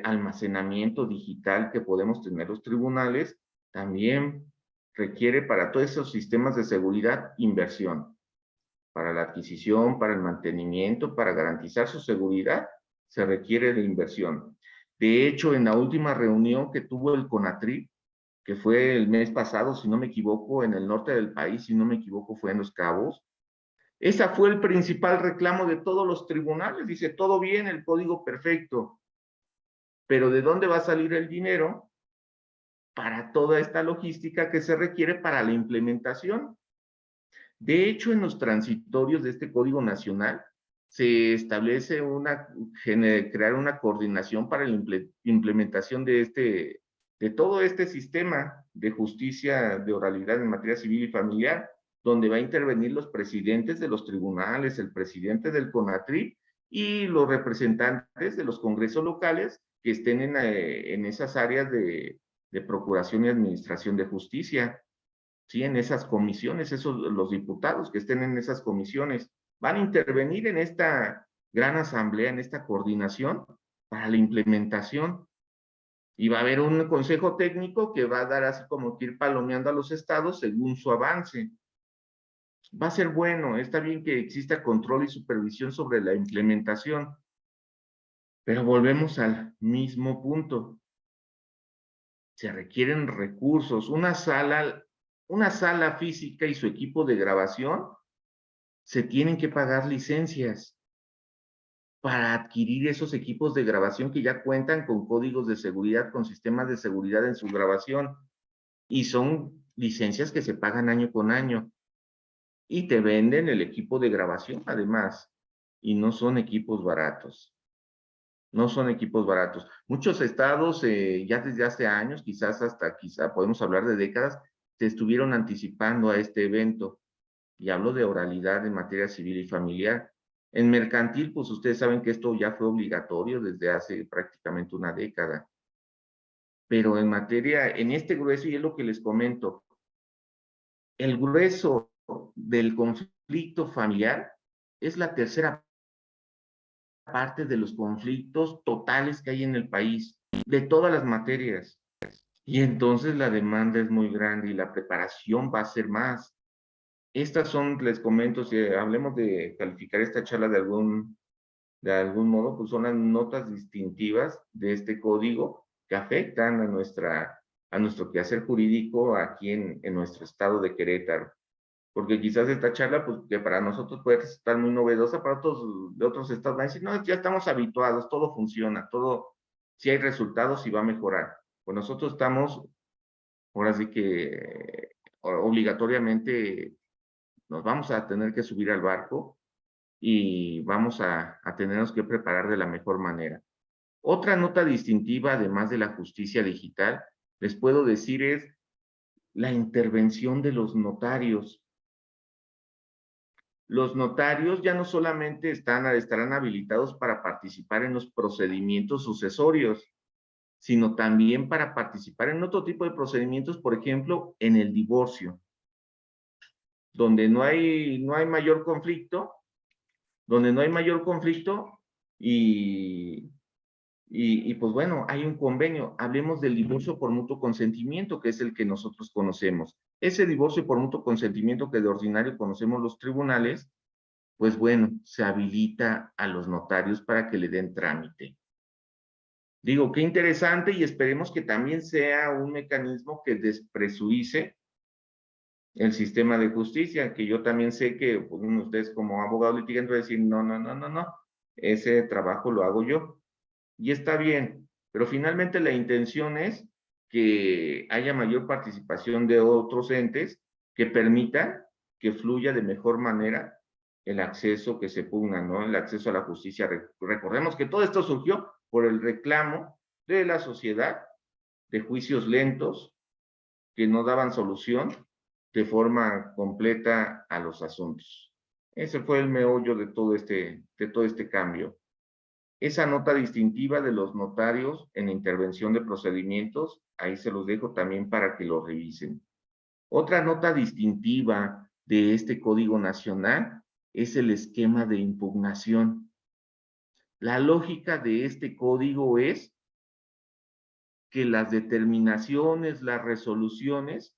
[SPEAKER 2] almacenamiento digital que podemos tener los tribunales también requiere para todos esos sistemas de seguridad inversión. Para la adquisición, para el mantenimiento, para garantizar su seguridad, se requiere de inversión. De hecho, en la última reunión que tuvo el CONATRIP, que fue el mes pasado, si no me equivoco, en el norte del país, si no me equivoco, fue en Los Cabos, ese fue el principal reclamo de todos los tribunales. Dice, todo bien, el código perfecto, pero ¿de dónde va a salir el dinero para toda esta logística que se requiere para la implementación? De hecho, en los transitorios de este Código Nacional se establece crear una coordinación para la implementación de todo este sistema de justicia de oralidad en materia civil y familiar, donde va a intervenir los presidentes de los tribunales, el presidente del CONATRIP y los representantes de los congresos locales que estén en esas áreas de procuración y administración de justicia, ¿sí? En esas comisiones, los diputados que estén en esas comisiones van a intervenir en esta gran asamblea, en esta coordinación para la implementación. Y va a haber un consejo técnico que va a dar así como que ir palomeando a los estados según su avance. Va a ser bueno, está bien que exista control y supervisión sobre la implementación, pero volvemos al mismo punto. Se requieren recursos, una sala física y su equipo de grabación, se tienen que pagar licencias para adquirir esos equipos de grabación que ya cuentan con códigos de seguridad, con sistemas de seguridad en su grabación, y son licencias que se pagan año con año, y te venden el equipo de grabación además, y no son equipos baratos. No son equipos baratos. Muchos estados ya desde hace años, quizá podemos hablar de décadas, se estuvieron anticipando a este evento. Y hablo de oralidad en materia civil y familiar. En mercantil, pues ustedes saben que esto ya fue obligatorio desde hace prácticamente una década. Pero en materia, en este grueso, y es lo que les comento, el grueso del conflicto familiar es la tercera parte de los conflictos totales que hay en el país, de todas las materias. Y entonces la demanda es muy grande y la preparación va a ser más. Estas son, les comento, si hablemos de calificar esta charla de algún modo, pues son las notas distintivas de este código que afectan a nuestro quehacer jurídico aquí en nuestro estado de Querétaro. Porque quizás esta charla, pues que para nosotros puede estar muy novedosa, para otros de otros estados van a decir, no, ya estamos habituados, todo funciona, todo, si hay resultados y va a mejorar. Pues nosotros estamos, ahora sí que obligatoriamente nos vamos a tener que subir al barco y vamos a tenernos que preparar de la mejor manera. Otra nota distintiva, además de la justicia digital, les puedo decir es la intervención de los notarios. Los notarios ya no solamente estarán habilitados para participar en los procedimientos sucesorios, sino también para participar en otro tipo de procedimientos, por ejemplo, en el divorcio, donde no hay mayor conflicto, y, pues bueno, hay un convenio. Hablemos del divorcio por mutuo consentimiento, que es el que nosotros conocemos. Ese divorcio por mutuo consentimiento que de ordinario conocemos los tribunales, pues bueno, se habilita a los notarios para que le den trámite. Digo, qué interesante, y esperemos que también sea un mecanismo que despresurice el sistema de justicia, que yo también sé que pues, ustedes como abogado litigante van a decir, no, ese trabajo lo hago yo. Y está bien, pero finalmente la intención es que haya mayor participación de otros entes que permitan que fluya de mejor manera el acceso que se pugna, ¿no? El acceso a la justicia. Recordemos que todo esto surgió por el reclamo de la sociedad de juicios lentos que no daban solución de forma completa a los asuntos. Ese fue el meollo de todo este cambio. Esa nota distintiva de los notarios en intervención de procedimientos, ahí se los dejo también para que lo revisen. Otra nota distintiva de este Código Nacional es el esquema de impugnación. La lógica de este código es que las determinaciones, las resoluciones,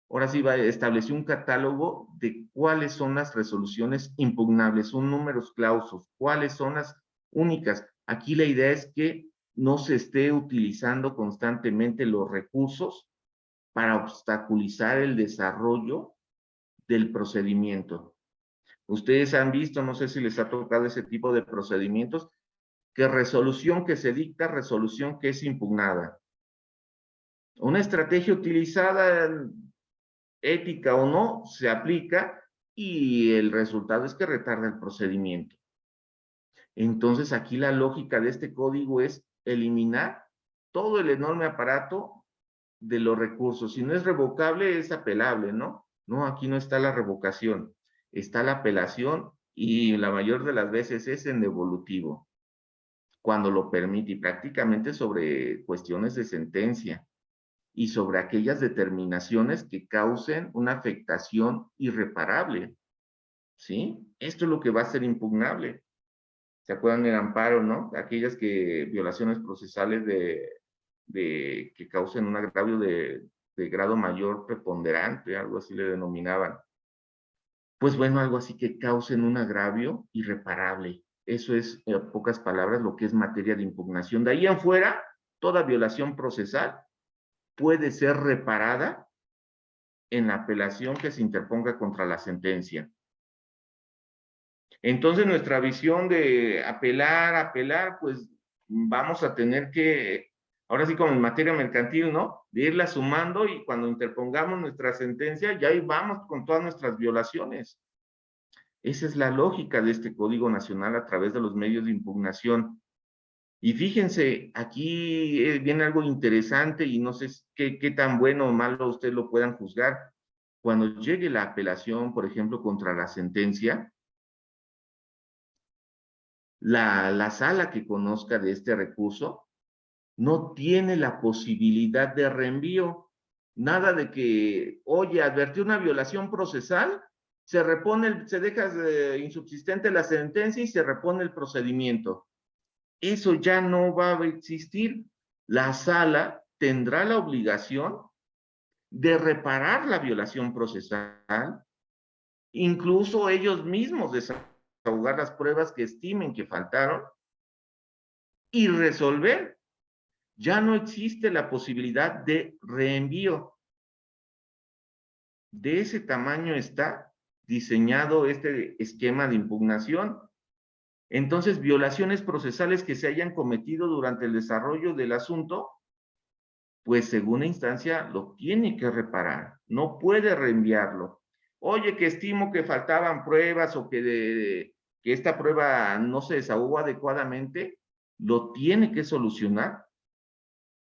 [SPEAKER 2] ahora sí va a establecer un catálogo de cuáles son las resoluciones impugnables, son números clausos, cuáles son las únicas. Aquí la idea es que no se esté utilizando constantemente los recursos para obstaculizar el desarrollo del procedimiento. Ustedes han visto, no sé si les ha tocado ese tipo de procedimientos, que resolución que se dicta, resolución que es impugnada. Una estrategia utilizada, ética o no, se aplica y el resultado es que retarda el procedimiento. Entonces, aquí la lógica de este código es eliminar todo el enorme aparato de los recursos. Si no es revocable, es apelable, ¿no? No, aquí no está la revocación, está la apelación y la mayor de las veces es en devolutivo, cuando lo permite, y prácticamente sobre cuestiones de sentencia y sobre aquellas determinaciones que causen una afectación irreparable, ¿sí? Esto es lo que va a ser impugnable. ¿Se acuerdan del amparo, no? Aquellas violaciones procesales que causen un agravio de grado mayor preponderante, algo así le denominaban. Pues bueno, algo así que causen un agravio irreparable. Eso es, en pocas palabras, lo que es materia de impugnación. De ahí en fuera, toda violación procesal puede ser reparada en la apelación que se interponga contra la sentencia. Entonces, nuestra visión de apelar, pues vamos a tener que, ahora sí como en materia mercantil, ¿no? De irla sumando, y cuando interpongamos nuestra sentencia, ya ahí vamos con todas nuestras violaciones. Esa es la lógica de este Código Nacional a través de los medios de impugnación. Y fíjense, aquí viene algo interesante, y no sé qué tan bueno o malo ustedes lo puedan juzgar. Cuando llegue la apelación, por ejemplo, contra la sentencia, la sala que conozca de este recurso no tiene la posibilidad de reenvío. Nada de que, oye, advertí una violación procesal, se deja insubsistente la sentencia y se repone el procedimiento. Eso ya no va a existir. La sala tendrá la obligación de reparar la violación procesal, incluso ellos mismos desahogar las pruebas que estimen que faltaron y resolver. Ya no existe la posibilidad de reenvío. De ese tamaño está diseñado este esquema de impugnación. Entonces, violaciones procesales que se hayan cometido durante el desarrollo del asunto, pues según instancia lo tiene que reparar, no puede reenviarlo. Oye, que estimo que faltaban pruebas o que esta prueba no se desahogó adecuadamente, lo tiene que solucionar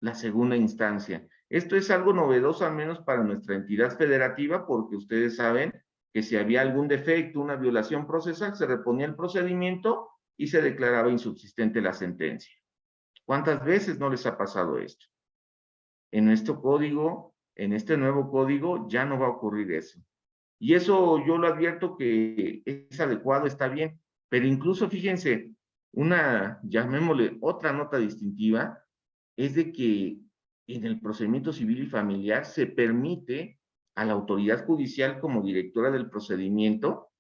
[SPEAKER 2] la segunda instancia. Esto es algo novedoso, al menos para nuestra entidad federativa, porque ustedes saben que si había algún defecto, una violación procesal, se reponía el procedimiento y se declaraba insubsistente la sentencia. ¿Cuántas veces no les ha pasado esto? En nuestro código, en este nuevo código, ya no va a ocurrir eso. Y eso yo lo advierto que es adecuado, está bien, pero incluso fíjense, llamémosle otra nota distintiva, es de que en el procedimiento civil y familiar se permite a la autoridad judicial como directora del procedimiento,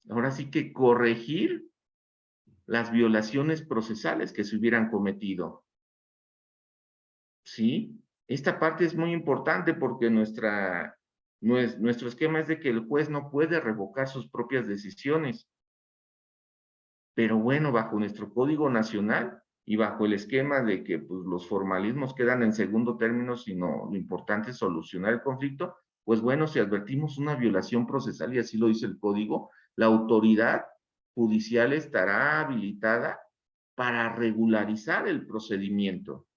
[SPEAKER 2] ahora sí que corregir las violaciones procesales que se hubieran cometido. ¿Sí? Esta parte es muy importante porque nuestro esquema es de que el juez no puede revocar sus propias decisiones. Pero bueno, bajo nuestro Código Nacional y bajo el esquema de que pues, los formalismos quedan en segundo término, sino lo importante es solucionar el conflicto, pues bueno, si advertimos una violación procesal, y así lo dice el Código, la autoridad judicial estará habilitada para regularizar el procedimiento.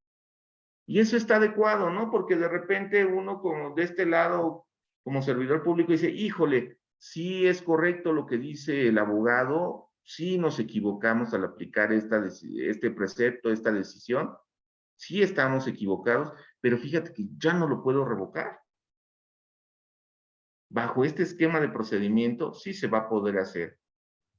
[SPEAKER 2] Y eso está adecuado, ¿no? Porque de repente uno como de este lado, como servidor público, dice, híjole, sí es correcto lo que dice el abogado, sí nos equivocamos al aplicar este precepto, esta decisión, sí estamos equivocados, pero fíjate que ya no lo puedo revocar. Bajo este esquema de procedimiento, sí se va a poder hacer.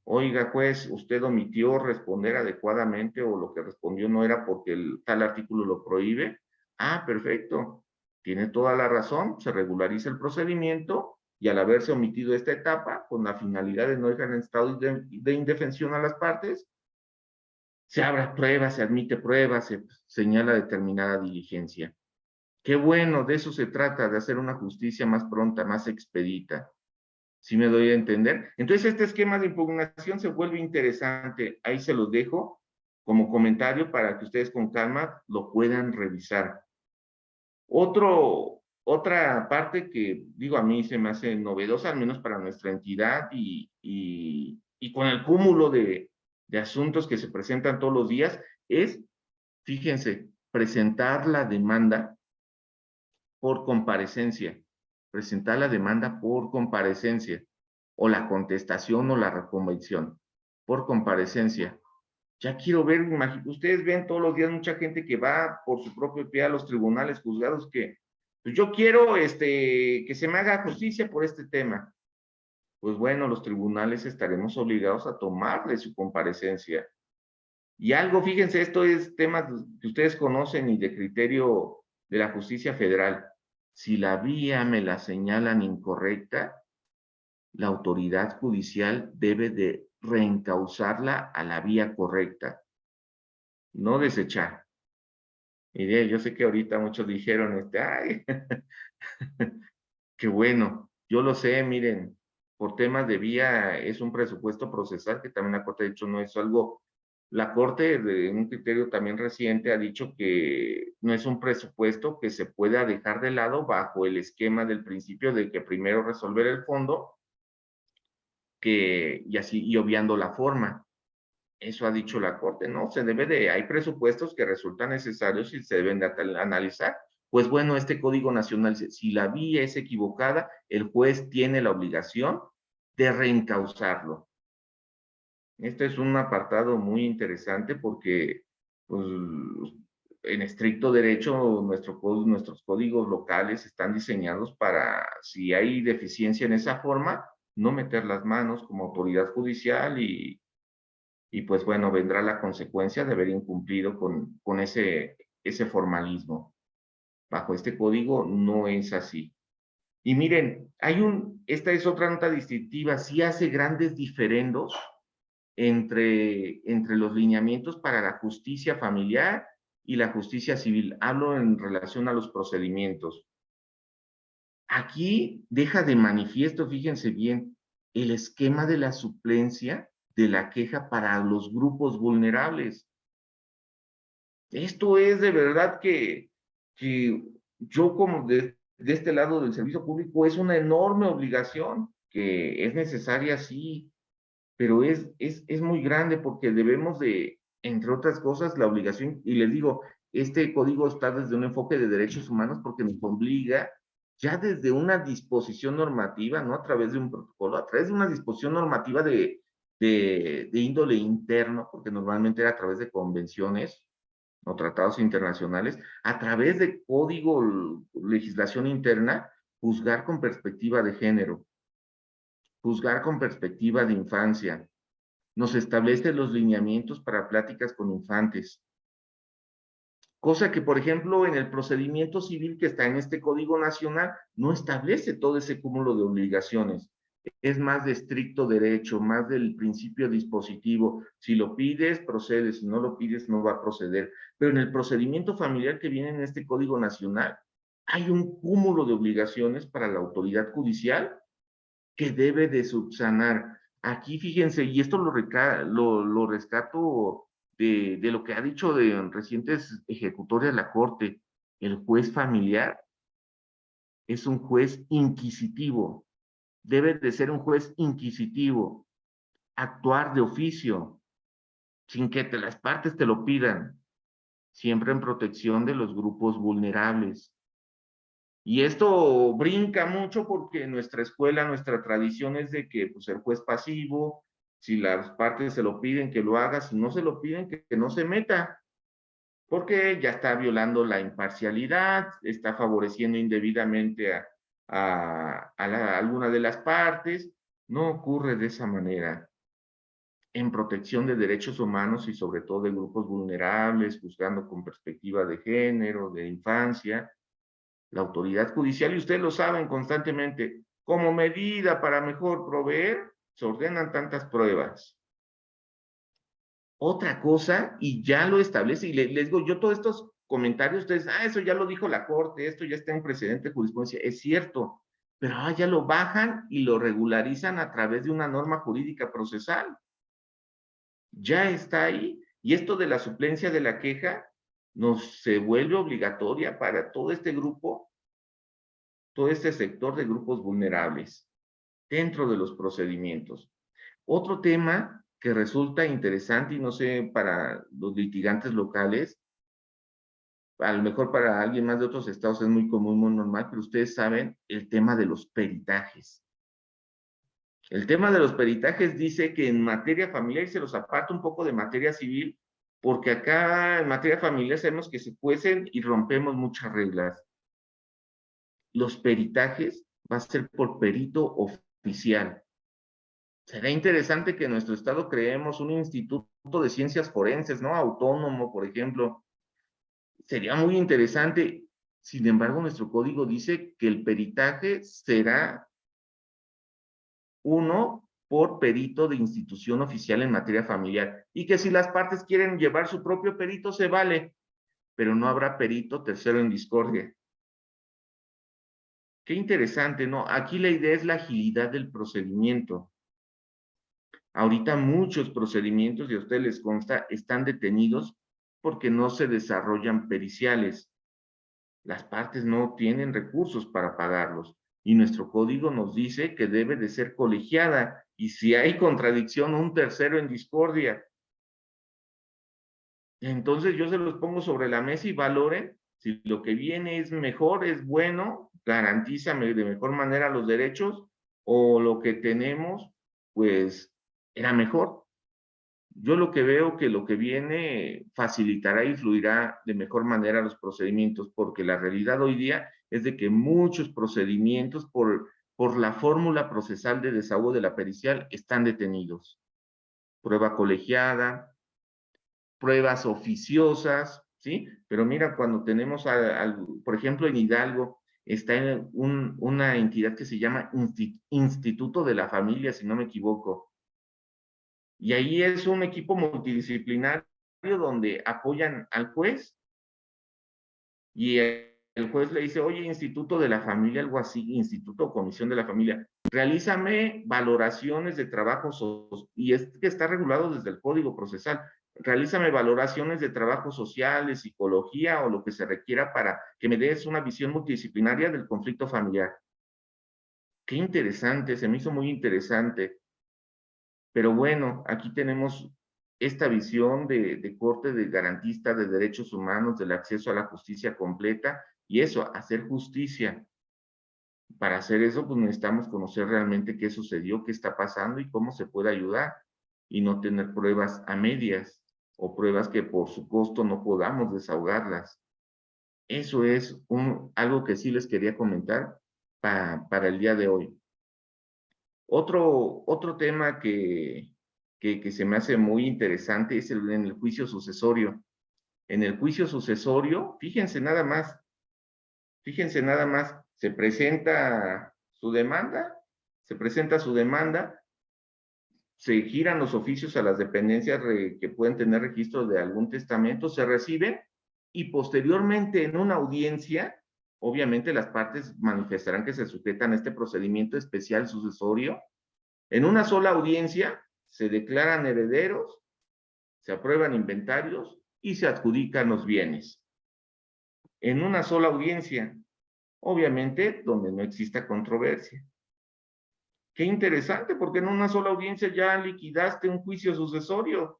[SPEAKER 2] Oiga, juez, usted omitió responder adecuadamente o lo que respondió no era porque tal artículo lo prohíbe. Ah, perfecto. Tiene toda la razón, se regulariza el procedimiento y al haberse omitido esta etapa, con la finalidad de no dejar en estado de indefensión a las partes, se abre pruebas, se admite pruebas, se señala determinada diligencia. Qué bueno, de eso se trata, de hacer una justicia más pronta, más expedita. ¿Sí me doy a entender? Entonces, este esquema de impugnación se vuelve interesante. Ahí se los dejo como comentario para que ustedes con calma lo puedan revisar. Otra parte que, digo, a mí se me hace novedosa, al menos para nuestra entidad y con el cúmulo de asuntos que se presentan todos los días, es, fíjense, presentar la demanda por comparecencia. Presentar la demanda por comparecencia. o la contestación o la reconvención por comparecencia. Ya quiero ver, ustedes ven todos los días mucha gente que va por su propio pie a los tribunales, juzgados, que pues yo quiero que se me haga justicia por este tema. Pues bueno, los tribunales estaremos obligados a tomarle su comparecencia. Y algo, fíjense, esto es temas que ustedes conocen y de criterio de la justicia federal. Si la vía me la señalan incorrecta, la autoridad judicial debe de reencauzarla a la vía correcta, no desechar. Mire, yo sé que ahorita muchos dijeron, ay, qué bueno, yo lo sé, miren, por temas de vía es un presupuesto procesal que también la Corte ha dicho no es algo, la Corte de un criterio también reciente ha dicho que no es un presupuesto que se pueda dejar de lado bajo el esquema del principio de que primero resolver el fondo y así, y obviando la forma. Eso ha dicho la Corte, ¿no? Hay presupuestos que resultan necesarios y se deben de analizar. Pues bueno, este Código Nacional dice, si la vía es equivocada, el juez tiene la obligación de reencauzarlo. Este es un apartado muy interesante porque, pues, en estricto derecho, nuestros códigos locales están diseñados para, si hay deficiencia en esa forma, no meter las manos como autoridad judicial y pues bueno, vendrá la consecuencia de haber incumplido con ese formalismo. Bajo este código no es así. Y miren, esta es otra nota distintiva, sí hace grandes diferendos entre los lineamientos para la justicia familiar y la justicia civil. Hablo en relación a los procedimientos. Aquí deja de manifiesto, fíjense bien, el esquema de la suplencia de la queja para los grupos vulnerables. Esto es de verdad que yo como de este lado del servicio público es una enorme obligación que es necesaria, sí, pero es muy grande porque debemos de, entre otras cosas, la obligación, y les digo, este código está desde un enfoque de derechos humanos porque nos obliga ya desde una disposición normativa, no a través de un protocolo, a través de una disposición normativa de índole interno, porque normalmente era a través de convenciones o tratados internacionales, a través de código, legislación interna, juzgar con perspectiva de género, juzgar con perspectiva de infancia, nos establece los lineamientos para pláticas con infantes. Cosa que, por ejemplo, en el procedimiento civil que está en este Código Nacional, no establece todo ese cúmulo de obligaciones. Es más de estricto derecho, más del principio dispositivo. Si lo pides, procede. Si no lo pides, no va a proceder. Pero en el procedimiento familiar que viene en este Código Nacional, hay un cúmulo de obligaciones para la autoridad judicial que debe de subsanar. Aquí fíjense, y esto lo rescato de lo que ha dicho de recientes ejecutores de la Corte, el juez familiar es un juez inquisitivo, debe de ser un juez inquisitivo, actuar de oficio, sin que las partes te lo pidan, siempre en protección de los grupos vulnerables. Y esto brinca mucho porque en nuestra escuela, nuestra tradición es de que pues, el juez pasivo, si las partes se lo piden, que lo haga, si no se lo piden, que no se meta, porque ya está violando la imparcialidad, está favoreciendo indebidamente a alguna de las partes. No ocurre de esa manera. En protección de derechos humanos y sobre todo de grupos vulnerables, juzgando con perspectiva de género, de infancia, la autoridad judicial, y ustedes lo saben constantemente, como medida para mejor proveer, se ordenan tantas pruebas. Otra cosa, y ya lo establece, y les digo, yo todos estos comentarios, ustedes, eso ya lo dijo la Corte, esto ya está en precedente de jurisprudencia, es cierto, pero ya lo bajan y lo regularizan a través de una norma jurídica procesal. Ya está ahí, y esto de la suplencia de la queja se vuelve obligatoria para todo este grupo, todo este sector de grupos vulnerables dentro de los procedimientos. Otro tema que resulta interesante y no sé para los litigantes locales, a lo mejor para alguien más de otros estados es muy común, muy normal, pero ustedes saben el tema de los peritajes. El tema de los peritajes dice que en materia familiar, y se los aparta un poco de materia civil, porque acá en materia familiar sabemos que se cuecen y rompemos muchas reglas. Los peritajes va a ser por perito oficial. Será interesante que en nuestro estado creemos un instituto de ciencias forenses, ¿no? Autónomo, por ejemplo. Sería muy interesante. Sin embargo, nuestro código dice que el peritaje será uno por perito de institución oficial en materia familiar, y que si las partes quieren llevar su propio perito, se vale, pero no habrá perito tercero en discordia. Qué interesante, ¿no? Aquí la idea es la agilidad del procedimiento. Ahorita muchos procedimientos, y a ustedes les consta, están detenidos porque no se desarrollan periciales. Las partes no tienen recursos para pagarlos, y nuestro código nos dice que debe de ser colegiada, y si hay contradicción, un tercero en discordia. Entonces yo se los pongo sobre la mesa y valoren si lo que viene es mejor, es bueno, garantiza de mejor manera los derechos, o lo que tenemos, pues, era mejor. Yo lo que veo que lo que viene facilitará y fluirá de mejor manera los procedimientos, porque la realidad hoy día es de que muchos procedimientos por la fórmula procesal de desahogo de la pericial están detenidos. Prueba colegiada, pruebas oficiosas, ¿sí? Pero mira, cuando tenemos, por ejemplo, en Hidalgo, está una entidad que se llama Instituto de la Familia, si no me equivoco, y ahí es un equipo multidisciplinario donde apoyan al juez, y el juez le dice, oye, Instituto de la Familia, algo así, Instituto o Comisión de la Familia, realízame valoraciones de trabajos, y es que está regulado desde el Código Procesal, realízame valoraciones de trabajos sociales, psicología o lo que se requiera para que me des una visión multidisciplinaria del conflicto familiar. Qué interesante, se me hizo muy interesante. Pero bueno, aquí tenemos esta visión de corte de garantista de derechos humanos, del acceso a la justicia completa, y eso, hacer justicia. Para hacer eso, pues necesitamos conocer realmente qué sucedió, qué está pasando y cómo se puede ayudar, y no tener pruebas a medias o pruebas que por su costo no podamos desahogarlas. Eso es algo que sí les quería comentar para el día de hoy. Otro tema que se me hace muy interesante es en el juicio sucesorio. En el juicio sucesorio, fíjense nada más, se presenta su demanda, se giran los oficios a las dependencias que pueden tener registro de algún testamento, se reciben, y posteriormente en una audiencia, obviamente las partes manifestarán que se sujetan a este procedimiento especial sucesorio. En una sola audiencia se declaran herederos, se aprueban inventarios y se adjudican los bienes. En una sola audiencia, obviamente donde no exista controversia. Qué interesante, porque en una sola audiencia ya liquidaste un juicio sucesorio.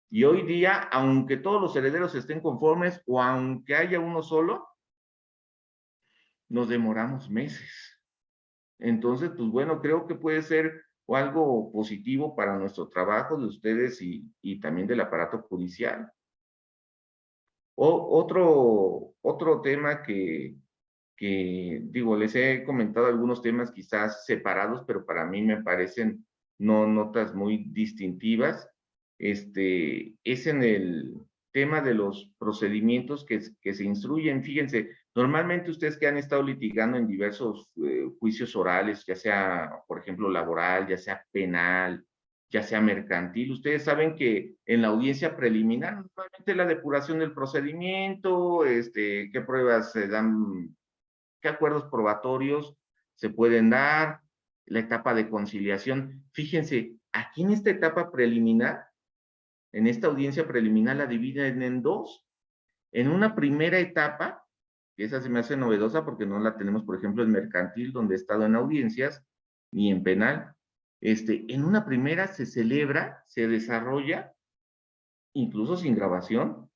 [SPEAKER 2] Y hoy día, aunque todos los herederos estén conformes o aunque haya uno solo, nos demoramos meses. Entonces, pues bueno, creo que puede ser algo positivo para nuestro trabajo de ustedes y también del aparato judicial. Otro tema que digo, les he comentado algunos temas quizás separados, pero para mí me parecen no notas muy distintivas. Es en el tema de los procedimientos que se instruyen. Fíjense, normalmente ustedes que han estado litigando en diversos juicios orales, ya sea, por ejemplo, laboral, ya sea penal, ya sea mercantil, ustedes saben que en la audiencia preliminar, normalmente la depuración del procedimiento, qué pruebas se dan, qué acuerdos probatorios se pueden dar, la etapa de conciliación. Fíjense, aquí en esta etapa preliminar, en esta audiencia preliminar la dividen en dos. En una primera etapa, que esa se me hace novedosa porque no la tenemos, por ejemplo, en mercantil, donde he estado en audiencias, ni en penal. En una primera se celebra, se desarrolla, incluso sin grabación,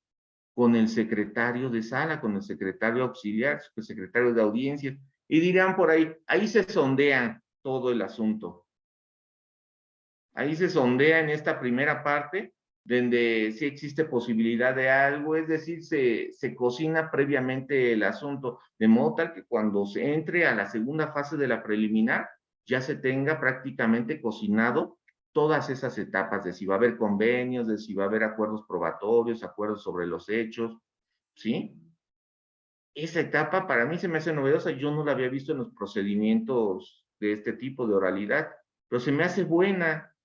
[SPEAKER 2] con el secretario de sala, con el secretario auxiliar, el secretario de audiencias, y dirán por ahí se sondea todo el asunto. Ahí se sondea en esta primera parte, donde sí existe posibilidad de algo, es decir, se cocina previamente el asunto, de modo tal que cuando se entre a la segunda fase de la preliminar, ya se tenga prácticamente cocinado todas esas etapas, de si va a haber convenios, de si va a haber acuerdos probatorios, acuerdos sobre los hechos, ¿sí? Esa etapa para mí se me hace novedosa, yo no la había visto en los procedimientos de este tipo de oralidad, pero se me hace buena,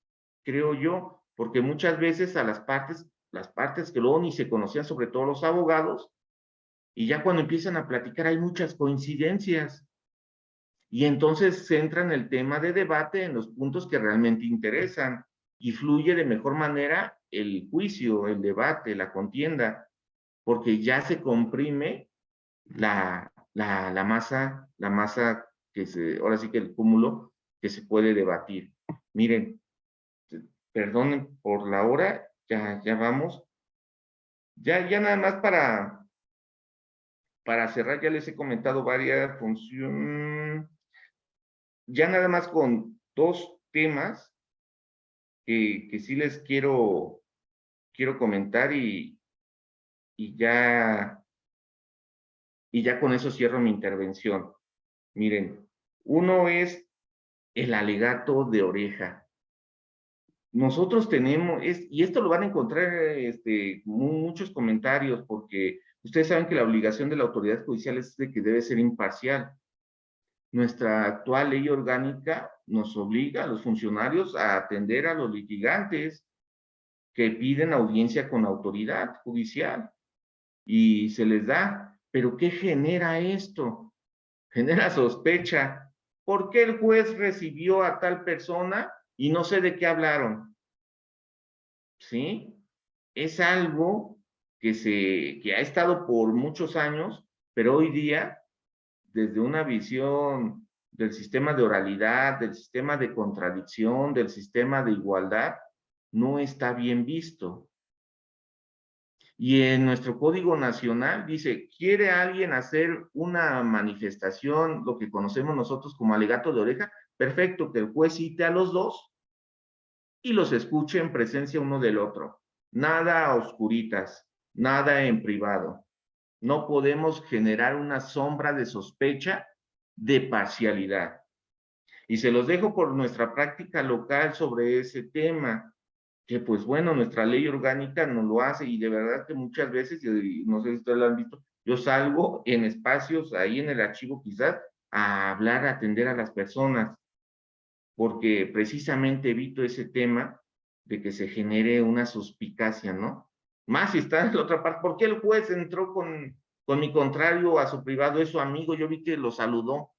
[SPEAKER 2] creo yo, porque muchas veces a las partes que luego ni se conocían, sobre todo los abogados, y ya cuando empiezan a platicar hay muchas coincidencias, y entonces se entra en el tema de debate en los puntos que realmente interesan, y fluye de mejor manera el juicio, el debate, la contienda, porque ya se comprime la masa que ahora sí que el cúmulo que se puede debatir. Miren, perdonen por la hora, ya vamos. Ya nada más para cerrar, ya les he comentado varias funciones, ya nada más con dos temas que sí les quiero comentar y ya, y ya con eso cierro mi intervención. Miren, uno es el alegato de oreja. Nosotros tenemos, y esto lo van a encontrar muchos comentarios, porque ustedes saben que la obligación de la autoridad judicial es de que debe ser imparcial. Nuestra actual ley orgánica nos obliga a los funcionarios a atender a los litigantes que piden audiencia con autoridad judicial y se les da. Pero ¿qué genera esto? Genera sospecha. ¿Por qué el juez recibió a tal persona y no sé de qué hablaron? ¿Sí? Es algo que ha estado por muchos años, pero hoy día, desde una visión del sistema de oralidad, del sistema de contradicción, del sistema de igualdad, no está bien visto. Y en nuestro Código Nacional dice, ¿quiere alguien hacer una manifestación, lo que conocemos nosotros como alegato de oreja? Perfecto, que el juez cite a los dos y los escuche en presencia uno del otro. Nada a oscuritas, nada en privado. No podemos generar una sombra de sospecha de parcialidad. Y se los dejo por nuestra práctica local sobre ese tema, que pues bueno, nuestra ley orgánica nos lo hace y de verdad que muchas veces, y no sé si ustedes lo han visto, yo salgo en espacios ahí en el archivo quizás a hablar, a atender a las personas, porque precisamente evito ese tema de que se genere una suspicacia, ¿no? Más si está en la otra parte, ¿por qué el juez entró con mi contrario a su privado? Es su amigo, yo vi que lo saludó,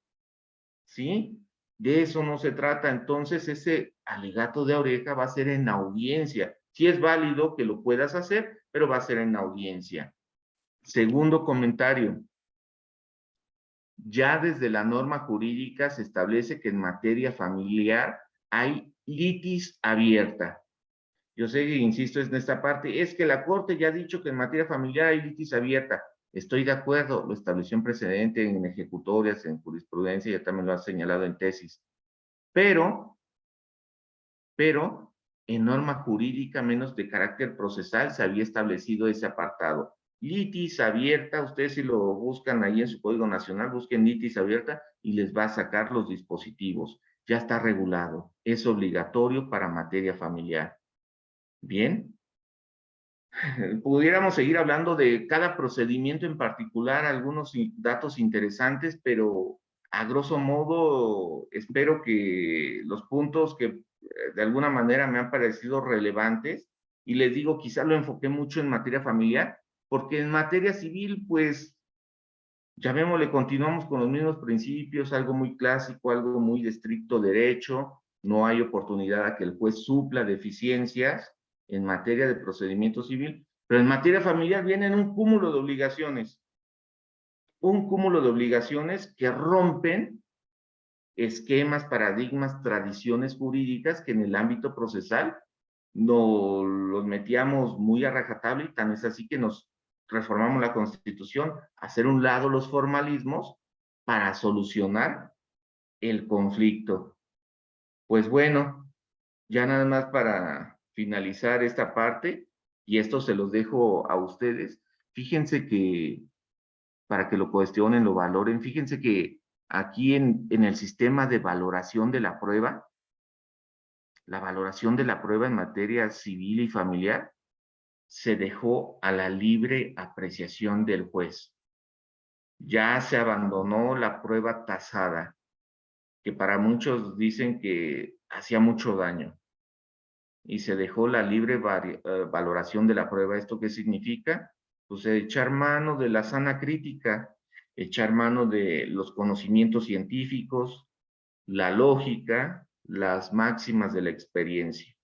[SPEAKER 2] ¿sí? De eso no se trata, entonces ese alegato de oreja va a ser en audiencia. Sí es válido que lo puedas hacer, pero va a ser en audiencia. Segundo comentario, ya desde la norma jurídica se establece que en materia familiar hay litis abierta. Yo sé que insisto en esta parte, es que la Corte ya ha dicho que en materia familiar hay litis abierta. Estoy de acuerdo, lo estableció en precedente, en ejecutorias, en jurisprudencia, ya también lo ha señalado en tesis. Pero en norma jurídica menos de carácter procesal se había establecido ese apartado. Litis abierta, ustedes si lo buscan ahí en su Código Nacional, busquen litis abierta y les va a sacar los dispositivos. Ya está regulado, es obligatorio para materia familiar. Bien, pudiéramos seguir hablando de cada procedimiento en particular, algunos datos interesantes, pero a grosso modo espero que los puntos que de alguna manera me han parecido relevantes, y les digo, quizá lo enfoqué mucho en materia familiar, porque en materia civil, pues, llamémosle, continuamos con los mismos principios, algo muy clásico, algo muy de estricto derecho, no hay oportunidad a que el juez supla deficiencias en materia de procedimiento civil, pero en materia familiar vienen un cúmulo de obligaciones que rompen esquemas, paradigmas, tradiciones jurídicas que en el ámbito procesal los metíamos muy a rajatabla, y tan es así que nos reformamos la Constitución, hacer un lado los formalismos para solucionar el conflicto. Pues bueno, Ya nada más para finalizar esta parte, y esto se los dejo a ustedes, fíjense que, para que lo cuestionen, lo valoren, fíjense que aquí en el sistema de valoración de la prueba, la valoración de la prueba en materia civil y familiar, se dejó a la libre apreciación del juez. Ya se abandonó la prueba tasada, que para muchos dicen que hacía mucho daño, y se dejó la libre valoración de la prueba. ¿Esto qué significa? Pues echar mano de la sana crítica, echar mano de los conocimientos científicos, la lógica, las máximas de la experiencia.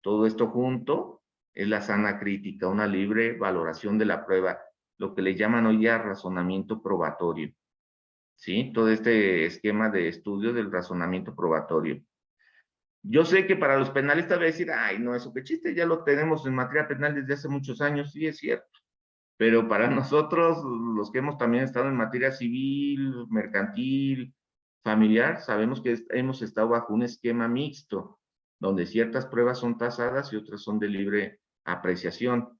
[SPEAKER 2] Todo esto junto es la sana crítica, una libre valoración de la prueba, lo que le llaman hoy ya razonamiento probatorio, ¿sí? Todo este esquema de estudio del razonamiento probatorio. Yo sé que para los penalistas va a decir, ay, no, eso qué chiste, ya lo tenemos en materia penal desde hace muchos años, sí es cierto. Pero para nosotros, los que hemos también estado en materia civil, mercantil, familiar, sabemos que hemos estado bajo un esquema mixto, donde ciertas pruebas son tasadas y otras son de libre apreciación.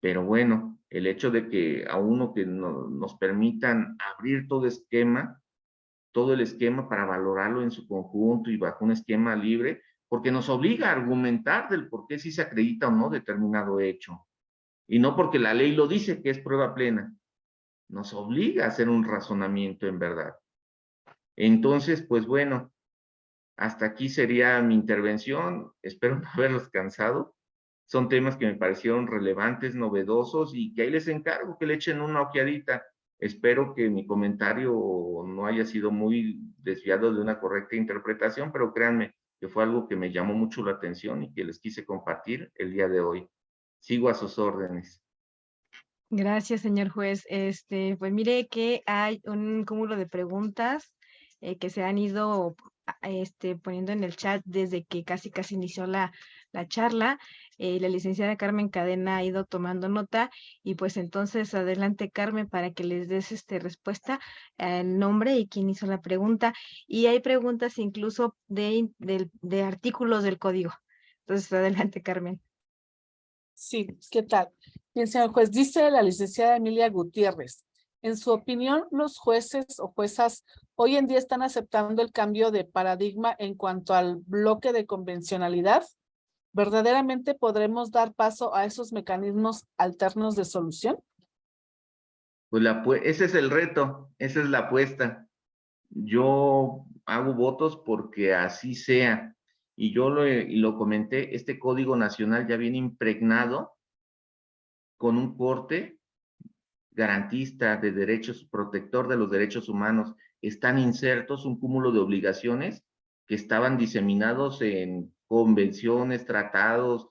[SPEAKER 2] Pero bueno, el hecho de que a uno que nos permitan abrir todo el esquema para valorarlo en su conjunto y bajo un esquema libre, porque nos obliga a argumentar del por qué si se acredita o no determinado hecho. Y no porque la ley lo dice que es prueba plena. Nos obliga a hacer un razonamiento en verdad. Entonces, pues bueno, hasta aquí sería mi intervención. Espero no haberlos cansado. Son temas que me parecieron relevantes, novedosos, y que ahí les encargo que le echen una ojeadita. Espero que mi comentario no haya sido muy desviado de una correcta interpretación, pero créanme que fue algo que me llamó mucho la atención y que les quise compartir el día de hoy. Sigo a sus órdenes.
[SPEAKER 1] Gracias, señor juez. Pues mire que hay un cúmulo de preguntas que se han ido poniendo en el chat desde que casi inició la charla. La licenciada Carmen Cadena ha ido tomando nota y pues entonces adelante, Carmen, para que les des respuesta, el nombre y quién hizo la pregunta. Y hay preguntas incluso de artículos del código. Entonces, adelante, Carmen.
[SPEAKER 4] Sí, ¿qué tal? Bien, señor juez, dice la licenciada Emilia Gutiérrez, en su opinión, los jueces o juezas hoy en día están aceptando el cambio de paradigma en cuanto al bloque de convencionalidad. ¿Verdaderamente podremos dar paso a esos mecanismos alternos de solución?
[SPEAKER 2] Pues ese es el reto, esa es la apuesta. Yo hago votos porque así sea. Y yo lo comenté, este Código Nacional ya viene impregnado con un corte garantista de derechos, protector de los derechos humanos. Están insertos un cúmulo de obligaciones que estaban diseminados en convenciones, tratados,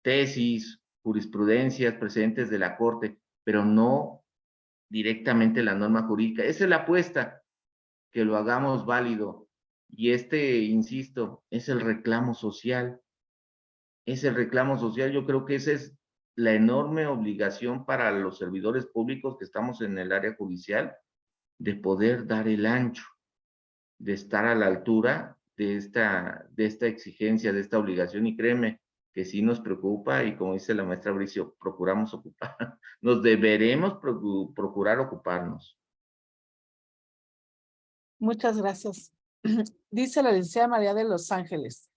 [SPEAKER 2] tesis, jurisprudencias, precedentes de la Corte, pero no directamente la norma jurídica. Esa es la apuesta, que lo hagamos válido. Y insisto, es el reclamo social. Es el reclamo social. Yo creo que esa es la enorme obligación para los servidores públicos que estamos en el área judicial, de poder dar el ancho, de estar a la altura de esta exigencia, de esta obligación. Y créeme que sí nos preocupa, y como dice la maestra Bricio, procuramos ocupar, nos deberemos procurar ocuparnos.
[SPEAKER 4] Muchas gracias. Dice la licenciada María de Los Ángeles.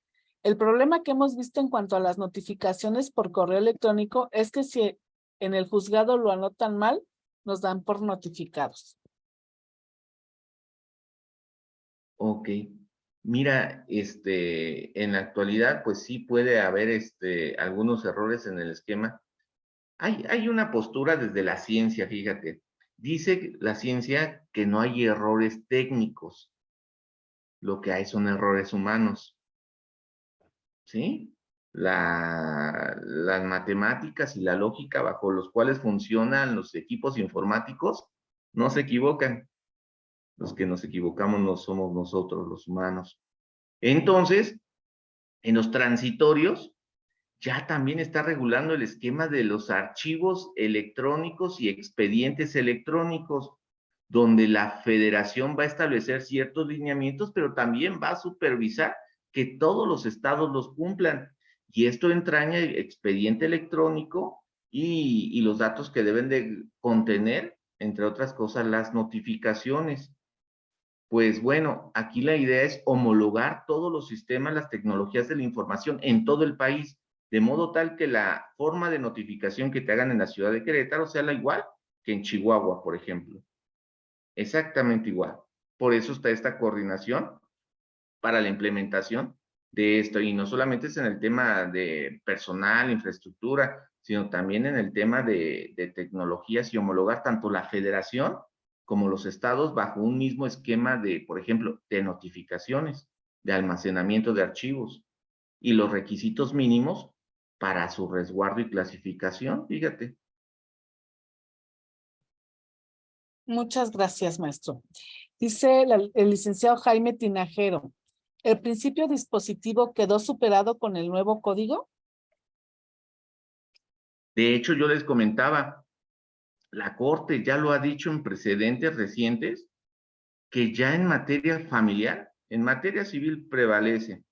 [SPEAKER 4] El problema que hemos visto en cuanto a las notificaciones por correo electrónico es que si en el juzgado lo anotan mal, nos dan por notificados.
[SPEAKER 2] Ok. Mira, en la actualidad, pues sí puede haber algunos errores en el esquema. Hay una postura desde la ciencia, fíjate. Dice la ciencia que no hay errores técnicos, lo que hay son errores humanos, ¿sí? Las matemáticas y la lógica bajo los cuales funcionan los equipos informáticos no se equivocan. Los que nos equivocamos no somos nosotros, los humanos. Entonces, en los transitorios, ya también está regulando el esquema de los archivos electrónicos y expedientes electrónicos, donde la federación va a establecer ciertos lineamientos, pero también va a supervisar que todos los estados los cumplan. Y esto entraña el expediente electrónico y los datos que deben de contener, entre otras cosas, las notificaciones. Pues bueno, aquí la idea es homologar todos los sistemas, las tecnologías de la información en todo el país, de modo tal que la forma de notificación que te hagan en la ciudad de Querétaro sea la igual que en Chihuahua, por ejemplo. Exactamente igual. Por eso está esta coordinación para la implementación de esto, y no solamente es en el tema de personal, infraestructura, sino también en el tema de tecnologías y homologar tanto la federación como los estados bajo un mismo esquema de, por ejemplo, de notificaciones, de almacenamiento de archivos y los requisitos mínimos para su resguardo y clasificación, fíjate.
[SPEAKER 4] Muchas gracias, maestro. Dice el licenciado Jaime Tinajero, ¿el principio dispositivo quedó superado con el nuevo código?
[SPEAKER 2] De hecho, yo les comentaba, la Corte ya lo ha dicho en precedentes recientes, que ya en materia familiar, en materia civil prevalece,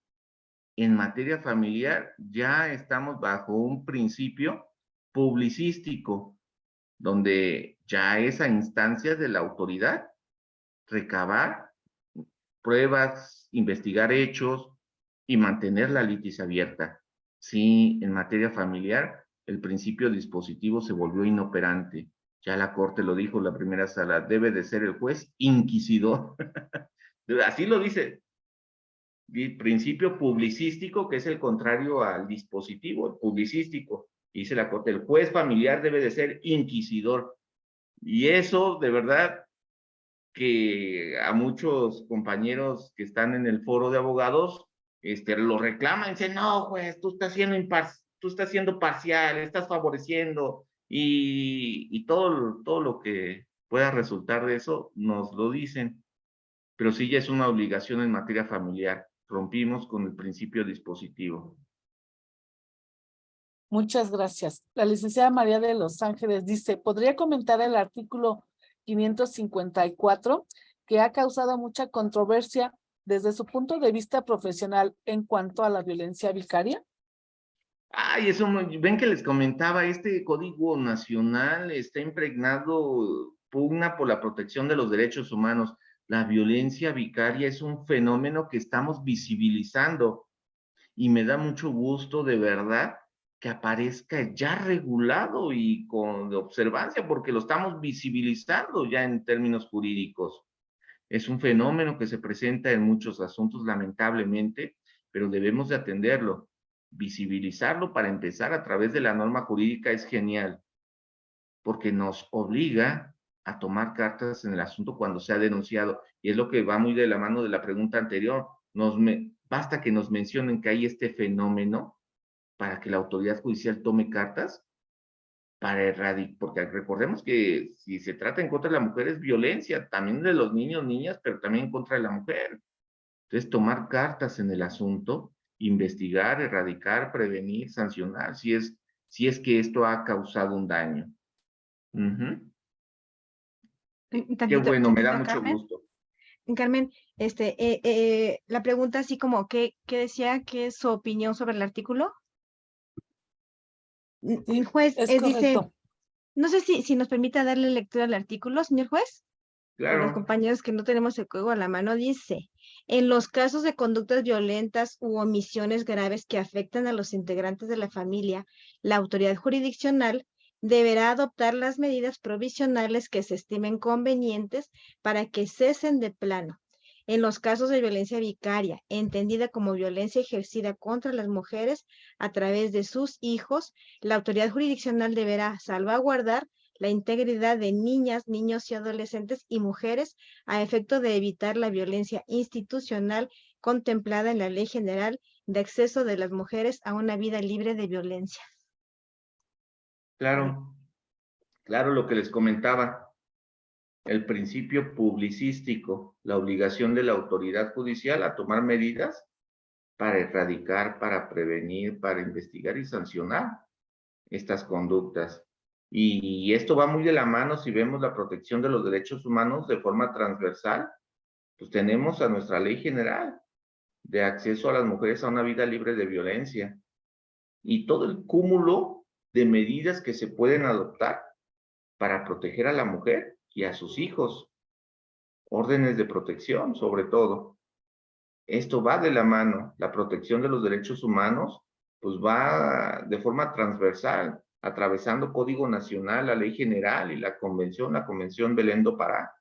[SPEAKER 2] en materia familiar ya estamos bajo un principio publicístico, donde ya es a instancias de la autoridad recabar pruebas, investigar hechos y mantener la litis abierta. Sí, en materia familiar, el principio dispositivo se volvió inoperante. Ya la Corte lo dijo, la primera sala, debe de ser el juez inquisidor. Así lo dice. Principio publicístico, que es el contrario al dispositivo, el publicístico. Dice la Corte, el juez familiar debe de ser inquisidor. Y eso, de verdad, que a muchos compañeros que están en el foro de abogados, lo reclaman, dicen, no, juez, tú estás siendo parcial, estás favoreciendo, y todo lo que pueda resultar de eso, nos lo dicen. Pero sí ya es una obligación en materia familiar. Rompimos con el principio dispositivo.
[SPEAKER 4] Muchas gracias. La licenciada María de Los Ángeles dice, ¿podría comentar el artículo 554 que ha causado mucha controversia desde su punto de vista profesional en cuanto a la violencia vicaria?
[SPEAKER 2] Ay, eso, ven que les comentaba, este Código Nacional está impregnado, pugna por la protección de los derechos humanos. La violencia vicaria es un fenómeno que estamos visibilizando y me da mucho gusto de verdad que aparezca ya regulado y con observancia, porque lo estamos visibilizando ya en términos jurídicos. Es un fenómeno que se presenta en muchos asuntos, lamentablemente, pero debemos de atenderlo. Visibilizarlo para empezar a través de la norma jurídica es genial, porque nos obliga a tomar cartas en el asunto cuando se ha denunciado. Y es lo que va muy de la mano de la pregunta anterior. Basta que nos mencionen que hay este fenómeno para que la autoridad judicial tome cartas para erradicar, porque recordemos que si se trata en contra de la mujer es violencia, también de los niños, niñas, pero también en contra de la mujer. Entonces, tomar cartas en el asunto, investigar, erradicar, prevenir, sancionar, si es que esto ha causado un daño. Qué bueno, me da
[SPEAKER 1] Tantito,
[SPEAKER 2] mucho
[SPEAKER 1] Carmen.
[SPEAKER 2] gusto.
[SPEAKER 1] Carmen, la pregunta así como, ¿qué decía? ¿Qué es su opinión sobre el artículo?
[SPEAKER 4] Sí,
[SPEAKER 1] Juez,
[SPEAKER 4] es
[SPEAKER 1] dice,
[SPEAKER 4] correcto.
[SPEAKER 1] no sé si nos permita darle lectura al artículo, señor juez. Para los
[SPEAKER 2] Claro.
[SPEAKER 1] compañeros que no tenemos el código a la mano, dice, en los casos de conductas violentas u omisiones graves que afectan a los integrantes de la familia, la autoridad jurisdiccional deberá adoptar las medidas provisionales que se estimen convenientes para que cesen de plano. En los casos de violencia vicaria, entendida como violencia ejercida contra las mujeres a través de sus hijos, la autoridad jurisdiccional deberá salvaguardar la integridad de niñas, niños y adolescentes y mujeres a efecto de evitar la violencia institucional contemplada en la Ley General de Acceso de las Mujeres a una Vida Libre de Violencia.
[SPEAKER 2] Claro, claro, lo que les comentaba, el principio publicístico, la obligación de la autoridad judicial a tomar medidas para erradicar, para prevenir, para investigar y sancionar estas conductas. Y esto va muy de la mano si vemos la protección de los derechos humanos de forma transversal, pues tenemos a nuestra ley general de acceso a las mujeres a una vida libre de violencia y todo el cúmulo de medidas que se pueden adoptar para proteger a la mujer y a sus hijos, órdenes de protección sobre todo. Esto va de la mano, la protección de los derechos humanos, pues va de forma transversal, atravesando Código Nacional, la Ley General y la Convención Belén do Pará.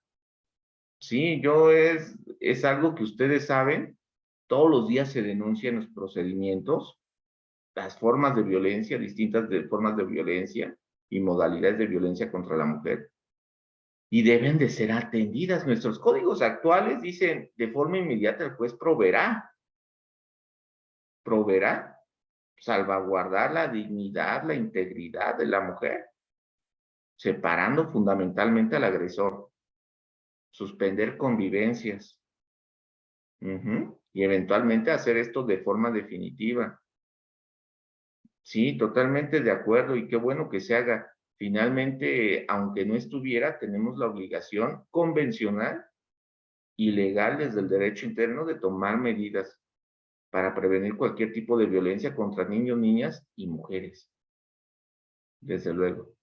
[SPEAKER 2] Sí, es algo que ustedes saben, todos los días se denuncian los procedimientos, las formas de violencia, distintas formas de violencia y modalidades de violencia contra la mujer. Y deben de ser atendidas. Nuestros códigos actuales dicen, de forma inmediata el juez proveerá salvaguardar la dignidad, la integridad de la mujer, separando fundamentalmente al agresor, suspender convivencias, y eventualmente hacer esto de forma definitiva. Sí, totalmente de acuerdo y qué bueno que se haga. Finalmente, aunque no estuviera, tenemos la obligación convencional y legal desde el derecho interno de tomar medidas para prevenir cualquier tipo de violencia contra niños, niñas y mujeres. Desde luego.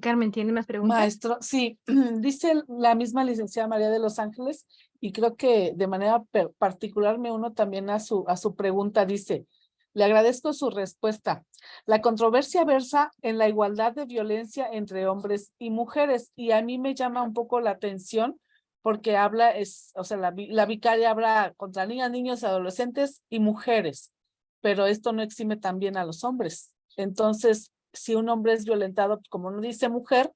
[SPEAKER 1] Carmen, ¿tiene más preguntas?
[SPEAKER 4] Maestro, sí, dice la misma licenciada María de los Ángeles, y creo que de manera particular me uno también a su pregunta. Dice, le agradezco su respuesta. La controversia versa en la igualdad de violencia entre hombres y mujeres, y a mí me llama un poco la atención porque la vicaria habla contra niñas, niños, adolescentes y mujeres, pero esto no exime también a los hombres. Entonces, si un hombre es violentado, como no dice mujer,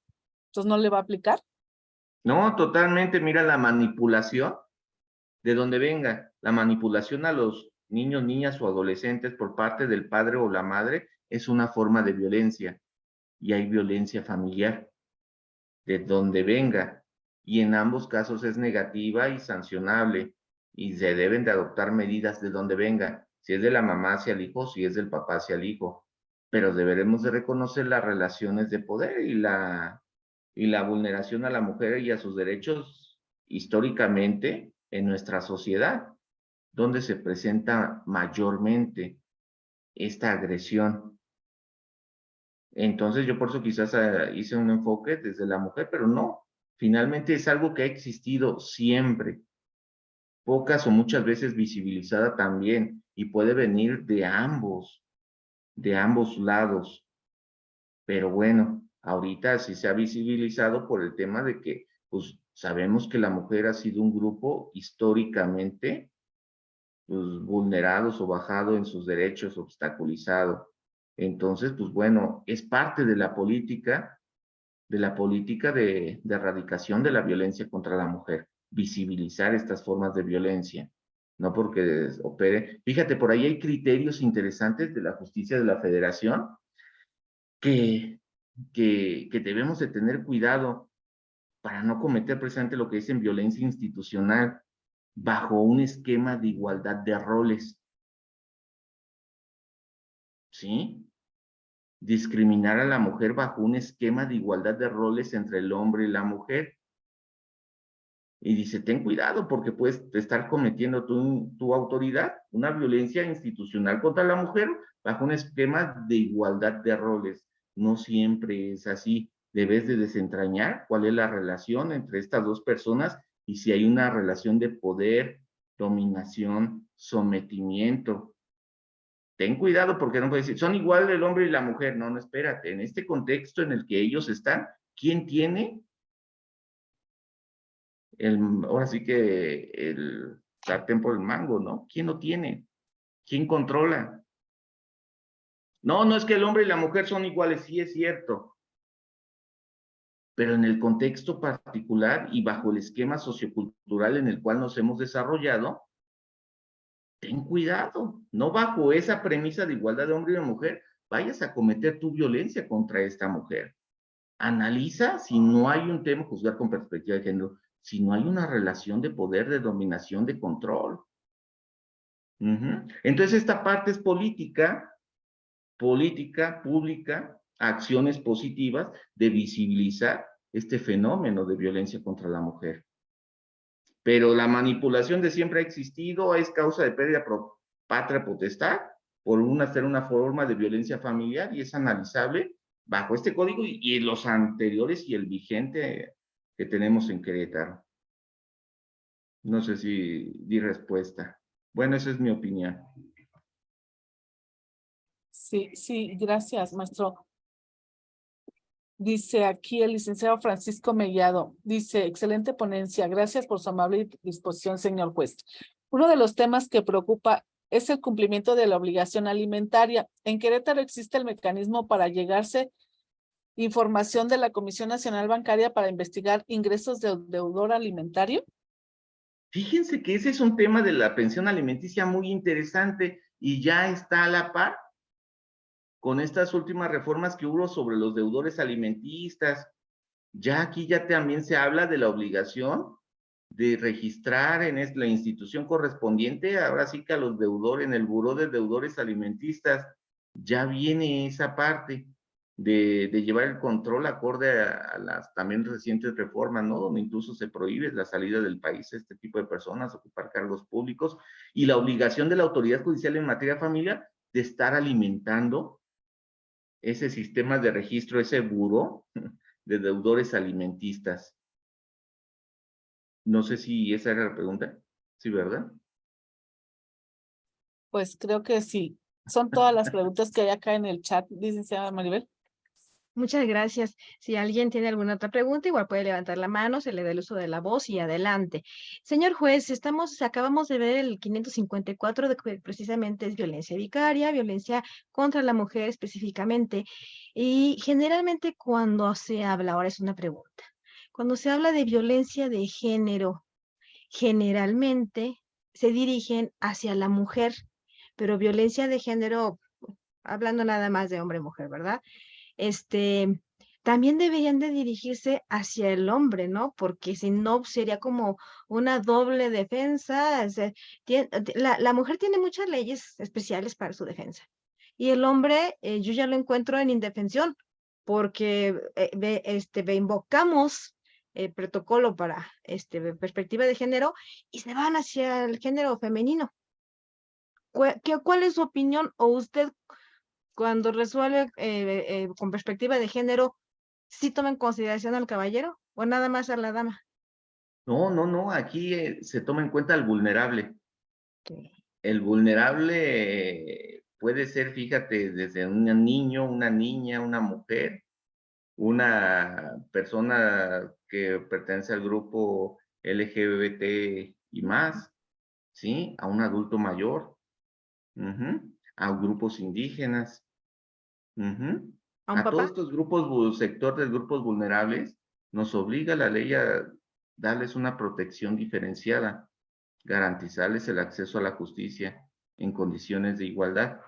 [SPEAKER 4] entonces no le va a aplicar.
[SPEAKER 2] No, totalmente. Mira la manipulación, de donde venga, la manipulación a los niños, niñas o adolescentes por parte del padre o la madre es una forma de violencia y hay violencia familiar, de donde venga. Y en ambos casos es negativa y sancionable y se deben de adoptar medidas de donde venga, si es de la mamá hacia el hijo, si es del papá hacia el hijo. Pero deberemos de reconocer las relaciones de poder y la vulneración a la mujer y a sus derechos históricamente en nuestra sociedad, donde se presenta mayormente esta agresión. Entonces yo por eso quizás hice un enfoque desde la mujer, pero no, finalmente es algo que ha existido siempre, pocas o muchas veces visibilizada también, y puede venir de ambos lados. Pero bueno, ahorita sí se ha visibilizado por el tema de que, pues, sabemos que la mujer ha sido un grupo históricamente, pues, vulnerados o bajado en sus derechos, obstaculizado. Entonces, pues bueno, es parte de la política de erradicación de la violencia contra la mujer, visibilizar estas formas de violencia, no porque opere. Fíjate, por ahí hay criterios interesantes de la justicia de la Federación que debemos de tener cuidado para no cometer precisamente lo que dicen violencia institucional bajo un esquema de igualdad de roles. ¿Sí? Discriminar a la mujer bajo un esquema de igualdad de roles entre el hombre y la mujer. Y dice, ten cuidado porque puedes estar cometiendo tu autoridad una violencia institucional contra la mujer bajo un esquema de igualdad de roles. No siempre es así. Debes de desentrañar cuál es la relación entre estas dos personas y si hay una relación de poder, dominación, sometimiento. Ten cuidado porque no puedes decir, son igual el hombre y la mujer. No, no, espérate. En este contexto en el que ellos están, ¿quién tiene ahora sí que el sartén por el mango, ¿no? ¿Quién lo tiene? ¿Quién controla? No, no es que el hombre y la mujer son iguales, sí es cierto, pero en el contexto particular y bajo el esquema sociocultural en el cual nos hemos desarrollado, ten cuidado, no bajo esa premisa de igualdad de hombre y de mujer, vayas a cometer tu violencia contra esta mujer. Analiza si no hay un tema, juzgar con perspectiva de género, si no hay una relación de poder, de dominación, de control. Entonces esta parte es política, pública, acciones positivas de visibilizar este fenómeno de violencia contra la mujer. pero la manipulación de siempre ha existido, es causa de pérdida patria potestad, ser una forma de violencia familiar y es analizable bajo este código y los anteriores y el vigente que tenemos en Querétaro. No sé si di respuesta. Bueno, esa es mi opinión.
[SPEAKER 4] Sí, sí, gracias, maestro. Dice aquí el licenciado Francisco Mellado, dice, excelente ponencia, gracias por su amable disposición, señor juez. Uno de los temas que preocupa es el cumplimiento de la obligación alimentaria. En Querétaro existe el mecanismo para llegarse información de la Comisión Nacional Bancaria para investigar ingresos del deudor alimentario.
[SPEAKER 2] Fíjense que ese es un tema de la pensión alimenticia muy interesante y ya está a la par con estas últimas reformas que hubo sobre los deudores alimentistas. Ya aquí ya también se habla de la obligación de registrar en la institución correspondiente, ahora sí que a los deudores, en el buró de deudores alimentistas, ya viene esa parte de llevar el control acorde a las también recientes reformas, ¿no? Donde incluso se prohíbe la salida del país a este tipo de personas, ocupar cargos públicos, y la obligación de la autoridad judicial en materia familiar de estar alimentando ese sistema de registro, ese buró de deudores alimentistas. No sé si esa era la pregunta. Sí, ¿verdad?
[SPEAKER 4] Pues creo que sí. Son todas las preguntas que hay acá en el chat, licenciada Maribel.
[SPEAKER 1] Muchas gracias. Si alguien tiene alguna otra pregunta, igual puede levantar la mano, se le da el uso de la voz y adelante. Señor juez, acabamos de ver el 554 de que precisamente es violencia vicaria, violencia contra la mujer específicamente. Y generalmente cuando se habla, ahora es una pregunta, cuando se habla de violencia de género, generalmente se dirigen hacia la mujer, pero violencia de género, hablando nada más de hombre-mujer, ¿verdad? También deberían de dirigirse hacia el hombre, ¿no? Porque si no, sería como una doble defensa. O sea, la mujer tiene muchas leyes especiales para su defensa. Y el hombre, yo ya lo encuentro en indefensión, porque invocamos el protocolo para perspectiva de género y se van hacia el género femenino. ¿Cuál es su opinión o usted cuando resuelve con perspectiva de género, sí toma en consideración al caballero o nada más a la dama?
[SPEAKER 2] No, no, no, aquí se toma en cuenta el vulnerable.
[SPEAKER 1] Okay.
[SPEAKER 2] El vulnerable puede ser, fíjate, desde un niño, una niña, una mujer, una persona que pertenece al grupo LGBT y más, ¿sí? A un adulto mayor, a grupos indígenas,
[SPEAKER 1] ¿A un
[SPEAKER 2] a todos
[SPEAKER 1] papá?
[SPEAKER 2] estos grupos, sector de grupos vulnerables, nos obliga la ley a darles una protección diferenciada, garantizarles el acceso a la justicia en condiciones de igualdad.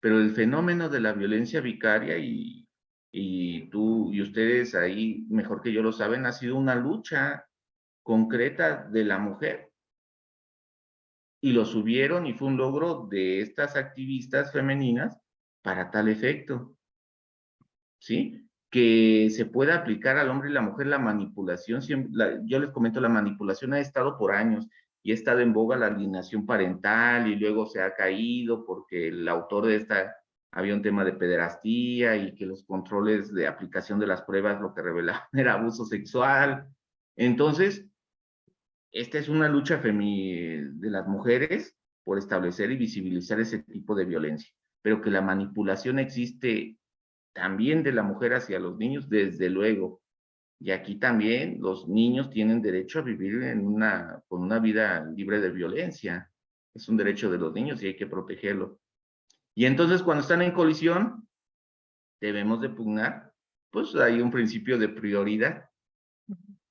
[SPEAKER 2] Pero el fenómeno de la violencia vicaria y tú y ustedes ahí, mejor que yo lo saben, ha sido una lucha concreta de la mujer. Y lo subieron y fue un logro de estas activistas femeninas para tal efecto, ¿sí? Que se pueda aplicar al hombre y la mujer la manipulación. Yo les comento, la manipulación ha estado por años y ha estado en boga la alienación parental y luego se ha caído porque el autor de esta había un tema de pederastía y que los controles de aplicación de las pruebas lo que revelaban era abuso sexual. Entonces, esta es una lucha de las mujeres por establecer y visibilizar ese tipo de violencia, pero que la manipulación existe también de la mujer hacia los niños, desde luego. Y aquí también los niños tienen derecho a vivir con una vida libre de violencia. Es un derecho de los niños y hay que protegerlo. Y entonces cuando están en colisión, debemos de pugnar, pues hay un principio de prioridad.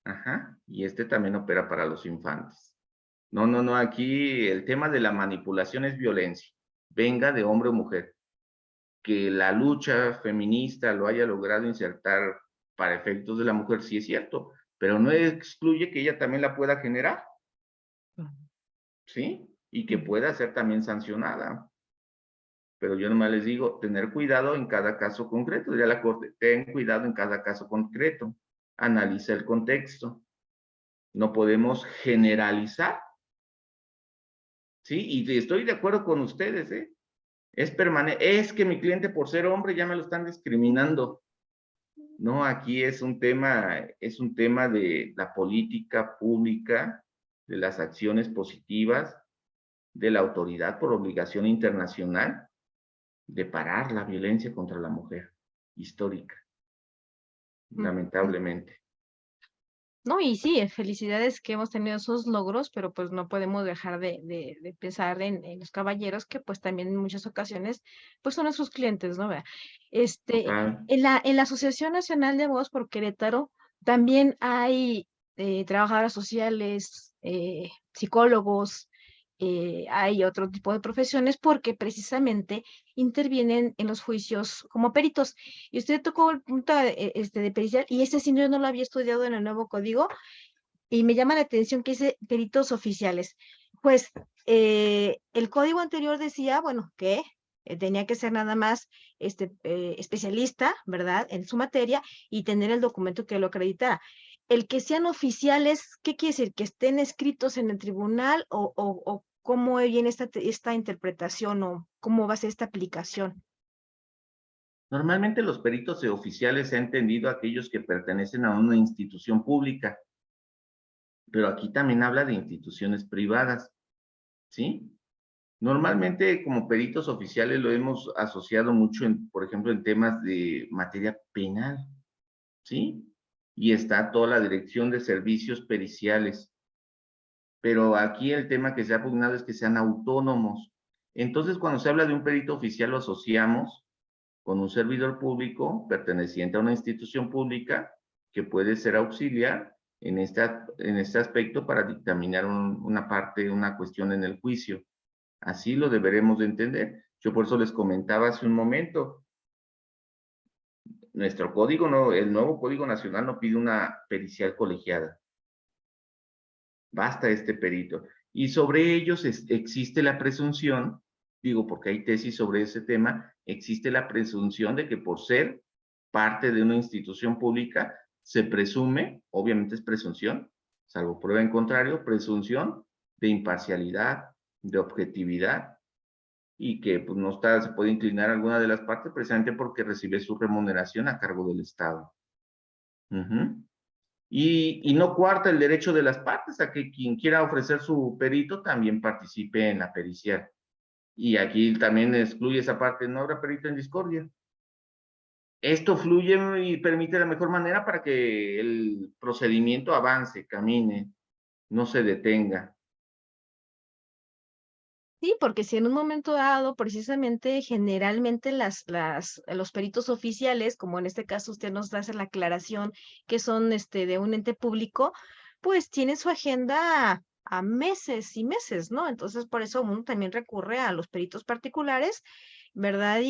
[SPEAKER 2] Ajá, y este también opera para los infantes. No, no, no, aquí el tema de la manipulación es violencia, venga de hombre o mujer. Que la lucha feminista lo haya logrado insertar para efectos de la mujer, sí es cierto, pero no excluye que ella también la pueda generar, ¿sí? Y que pueda ser también sancionada. Pero yo nomás les digo, tener cuidado en cada caso concreto. Ya la Corte, ten cuidado en cada caso concreto. Analiza el contexto. no podemos generalizar, ¿sí? Y estoy de acuerdo con ustedes, ¿eh? Es permanente, es que mi cliente por ser hombre ya me lo están discriminando. No, aquí es un tema de la política pública, de las acciones positivas, de la autoridad por obligación internacional, de parar la violencia contra la mujer, histórica, lamentablemente.
[SPEAKER 1] No, y sí, felicidades que hemos tenido esos logros, pero pues no podemos dejar de pensar en los caballeros que pues también en muchas ocasiones pues son nuestros clientes, ¿no? Vea,
[SPEAKER 2] Total.
[SPEAKER 1] en la Asociación Nacional de Voz por Querétaro también hay trabajadoras sociales, psicólogos, hay otro tipo de profesiones porque precisamente intervienen en los juicios como peritos. Y usted tocó el punto de pericial, y ese sí yo no lo había estudiado en el nuevo código, y me llama la atención que dice peritos oficiales. Pues el código anterior decía, bueno, que tenía que ser nada más especialista, ¿verdad?, en su materia y tener el documento que lo acreditara. El que sean oficiales, ¿qué quiere decir? ¿Que estén escritos en el tribunal o cómo viene esta interpretación o cómo va a ser esta aplicación?
[SPEAKER 2] Normalmente los peritos oficiales se ha entendido aquellos que pertenecen a una institución pública, pero aquí también habla de instituciones privadas, ¿sí? Normalmente como peritos oficiales lo hemos asociado mucho, por ejemplo, en temas de materia penal, ¿sí? Y está toda la Dirección de Servicios Periciales, pero aquí el tema que se ha pugnado es que sean autónomos. Entonces, cuando se habla de un perito oficial, lo asociamos con un servidor público perteneciente a una institución pública que puede ser auxiliar en este aspecto para dictaminar una cuestión en el juicio. Así lo deberemos de entender. Yo por eso les comentaba hace un momento, nuestro código, no, el nuevo Código Nacional no pide una pericial colegiada. Basta este perito. Y sobre ellos existe la presunción, digo porque hay tesis sobre ese tema, existe la presunción de que por ser parte de una institución pública, se presume, obviamente es presunción, salvo prueba en contrario, presunción de imparcialidad, de objetividad, y que pues, no está, se puede inclinar alguna de las partes precisamente porque recibe su remuneración a cargo del Estado. Y no coarta el derecho de las partes a que quien quiera ofrecer su perito también participe en la pericial. Y aquí también excluye esa parte, no habrá perito en discordia. Esto fluye y permite la mejor manera para que el procedimiento avance, camine, no se detenga.
[SPEAKER 1] Sí, porque si en un momento dado, precisamente, generalmente los peritos oficiales, como en este caso usted nos hace la aclaración que son de un ente público, pues tienen su agenda a meses y meses, ¿no? Entonces, por eso uno también recurre a los peritos particulares, ¿verdad?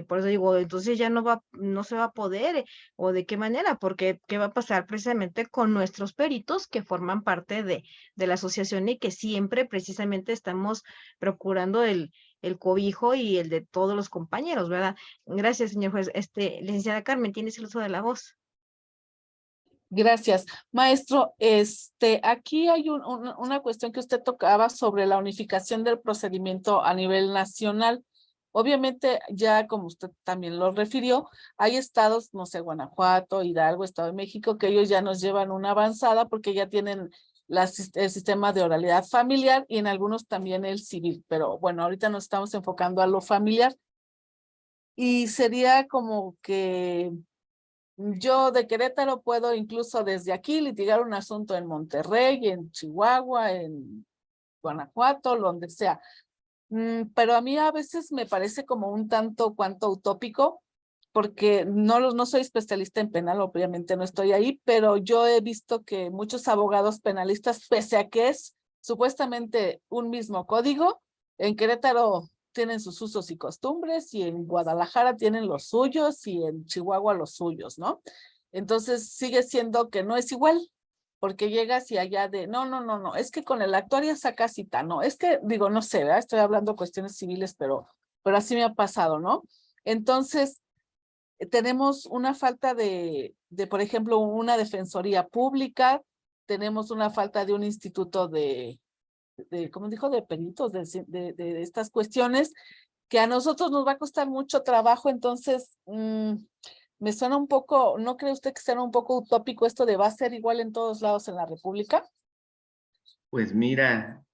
[SPEAKER 1] Por eso digo, entonces ya no se va a poder, o de qué manera, porque qué va a pasar precisamente con nuestros peritos que forman parte de la asociación y que siempre precisamente estamos procurando el cobijo y el de todos los compañeros, ¿verdad? Gracias, señor juez. Licenciada Carmen, tienes el uso de la voz.
[SPEAKER 4] Gracias. Maestro, aquí hay una cuestión que usted tocaba sobre la unificación del procedimiento a nivel nacional. Obviamente, ya como usted también lo refirió, hay estados, no sé, Guanajuato, Hidalgo, Estado de México, que ellos ya nos llevan una avanzada porque ya tienen el sistema de oralidad familiar y en algunos también el civil. Pero bueno, ahorita nos estamos enfocando a lo familiar. Y sería como que yo de Querétaro puedo incluso desde aquí litigar un asunto en Monterrey, en Chihuahua, en Guanajuato, donde sea. Pero a mí a veces me parece como un tanto cuanto utópico, porque no soy especialista en penal, obviamente no estoy ahí, pero yo he visto que muchos abogados penalistas, pese a que es supuestamente un mismo código, en Querétaro tienen sus usos y costumbres, y en Guadalajara tienen los suyos, y en Chihuahua los suyos, ¿no? Entonces sigue siendo que no es igual, porque llegas y allá no, es que con el actuar ya saca cita, no, es que, digo, no sé, ¿verdad? Estoy hablando cuestiones civiles, pero así me ha pasado, ¿no? Entonces, tenemos una falta de, por ejemplo, una defensoría pública, tenemos una falta de un instituto ¿cómo dijo? De peritos, de estas cuestiones, que a nosotros nos va a costar mucho trabajo. Entonces, me suena un poco, ¿no cree usted que suena un poco utópico esto de va a ser igual en todos lados en la República?
[SPEAKER 2] Pues mira,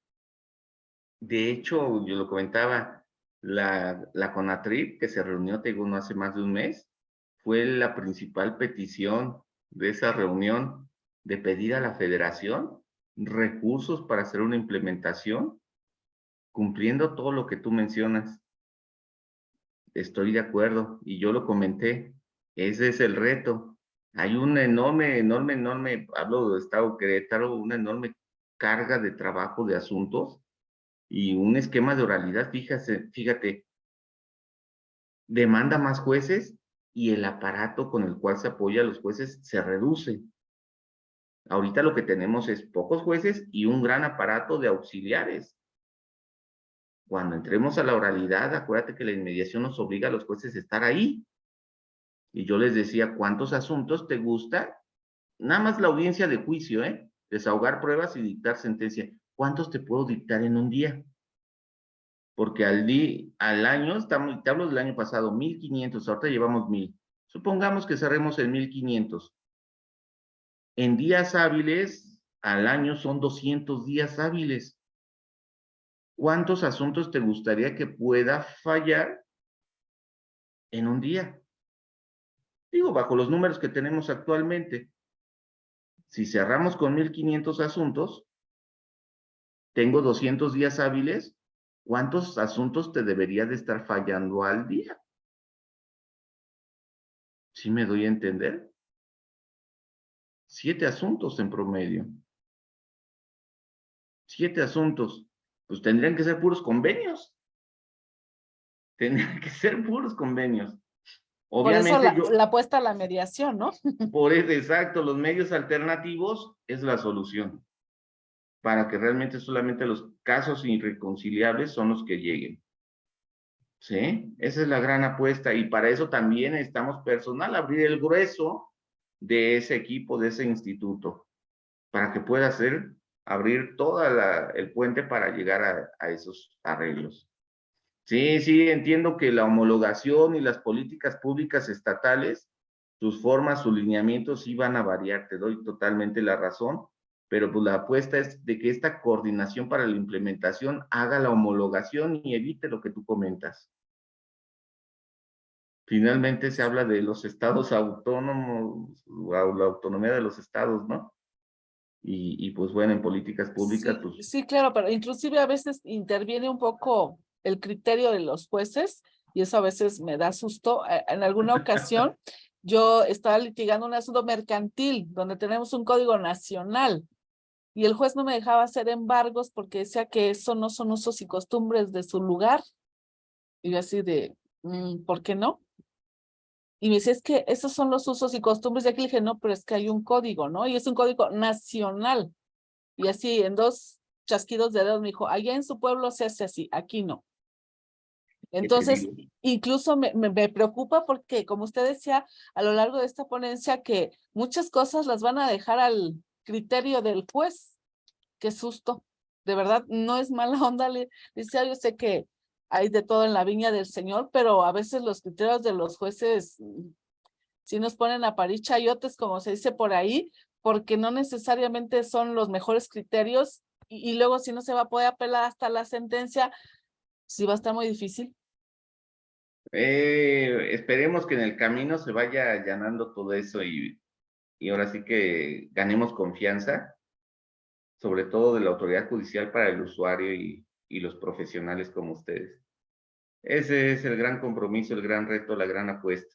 [SPEAKER 2] de hecho, yo lo comentaba, la CONATRIP que se reunió, te digo, no hace más de un mes, fue la principal petición de esa reunión de pedir a la federación recursos para hacer una implementación cumpliendo todo lo que tú mencionas. Estoy de acuerdo y yo lo comenté, ese es el reto. Hay una enorme, hablo de Estado Querétaro, una enorme carga de trabajo de asuntos y un esquema de oralidad, fíjate, demanda más jueces y el aparato con el cual se apoya a los jueces se reduce. Ahorita lo que tenemos es pocos jueces y un gran aparato de auxiliares. Cuando entremos a la oralidad, acuérdate que la inmediación nos obliga a los jueces a estar ahí. Y yo les decía, ¿cuántos asuntos te gusta? Nada más la audiencia de juicio, desahogar pruebas y dictar sentencia. ¿Cuántos te puedo dictar en un día? Porque al año, te hablo del año pasado, 1,500, ahorita llevamos 1,000. Supongamos que cerremos en 1,500. En días hábiles, al año son 200 días hábiles. ¿Cuántos asuntos te gustaría que pueda fallar en un día? Digo, bajo los números que tenemos actualmente. Si cerramos con 1,500 asuntos, tengo 200 días hábiles, ¿cuántos asuntos te debería de estar fallando al día? ¿Sí me doy a entender? 7 asuntos en promedio. 7 asuntos. Pues tendrían que ser puros convenios. Tendrían que ser puros convenios.
[SPEAKER 4] Por eso
[SPEAKER 2] Obviamente
[SPEAKER 4] la apuesta a la mediación, ¿no?
[SPEAKER 2] por eso, exacto, los medios alternativos es la solución. Para que realmente solamente los casos irreconciliables son los que lleguen. ¿Sí? Esa es la gran apuesta y para eso también necesitamos personal, abrir el grueso de ese equipo, de ese instituto, para que pueda abrir todo el puente para llegar a esos arreglos. Sí, entiendo que la homologación y las políticas públicas estatales, sus formas, sus lineamientos sí van a variar, te doy totalmente la razón, pero pues la apuesta es de que esta coordinación para la implementación haga la homologación y evite lo que tú comentas. Finalmente se habla de los estados autónomos, la autonomía de los estados, ¿no? Y pues bueno, en políticas públicas,
[SPEAKER 4] Sí,
[SPEAKER 2] pues...
[SPEAKER 4] sí, claro, pero inclusive a veces interviene un poco el criterio de los jueces y eso a veces me da susto. En alguna ocasión yo estaba litigando un asunto mercantil donde tenemos un código nacional y el juez no me dejaba hacer embargos porque decía que eso no son usos y costumbres de su lugar. Y yo así de, ¿por qué no? Y me dice, es que esos son los usos y costumbres. Y aquí le dije, no, pero es que hay un código, ¿no? Y es un código nacional. Y así, en 2 chasquidos de dedos, me dijo, allá en su pueblo se hace así, aquí no.
[SPEAKER 2] ¿Qué te
[SPEAKER 4] Entonces,
[SPEAKER 2] digo?
[SPEAKER 4] incluso me preocupa porque, como usted decía, a lo largo de esta ponencia, que muchas cosas las van a dejar al criterio del juez. Qué susto. De verdad, no es mala onda, Alicia, yo sé que hay de todo en la viña del Señor, pero a veces los criterios de los jueces sí nos ponen a parir chayotes, como se dice por ahí, porque no necesariamente son los mejores criterios y luego si no se va a poder apelar hasta la sentencia, sí va a estar muy difícil.
[SPEAKER 2] Esperemos que en el camino se vaya allanando todo eso y ahora sí que ganemos confianza, sobre todo de la autoridad judicial para el usuario y los profesionales como ustedes. Ese es el gran compromiso, el gran reto, la gran apuesta.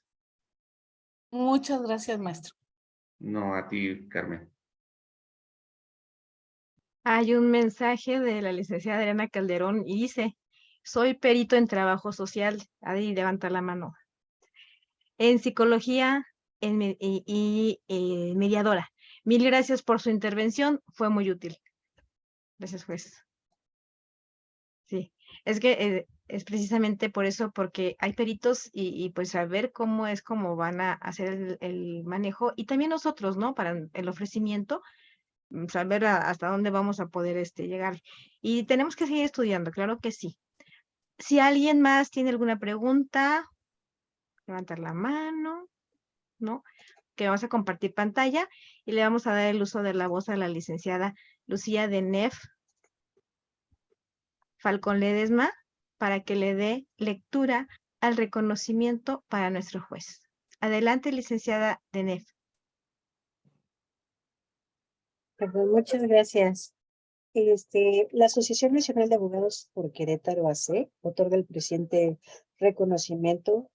[SPEAKER 4] Muchas gracias, maestro.
[SPEAKER 2] No a ti, Carmen.
[SPEAKER 1] Hay un mensaje de la licenciada Adriana Calderón y dice, soy perito en trabajo social. Ahí levanta la mano. En psicología mediadora. Mil gracias por su intervención, fue muy útil. Gracias, juez. Sí, es que es precisamente por eso, porque hay peritos y pues saber cómo van a hacer el manejo y también nosotros, ¿no? Para el ofrecimiento, saber hasta dónde vamos a poder llegar. Y tenemos que seguir estudiando, claro que sí. Si alguien más tiene alguna pregunta, levantar la mano, ¿no? Que vamos a compartir pantalla y le vamos a dar el uso de la voz a la licenciada Lucía de Nef Falcón Ledesma para que le dé lectura al reconocimiento para nuestro juez. Adelante, licenciada de Nef.
[SPEAKER 5] Perdón, muchas gracias. La Asociación Nacional de Abogados por Querétaro AC otorga el presente reconocimiento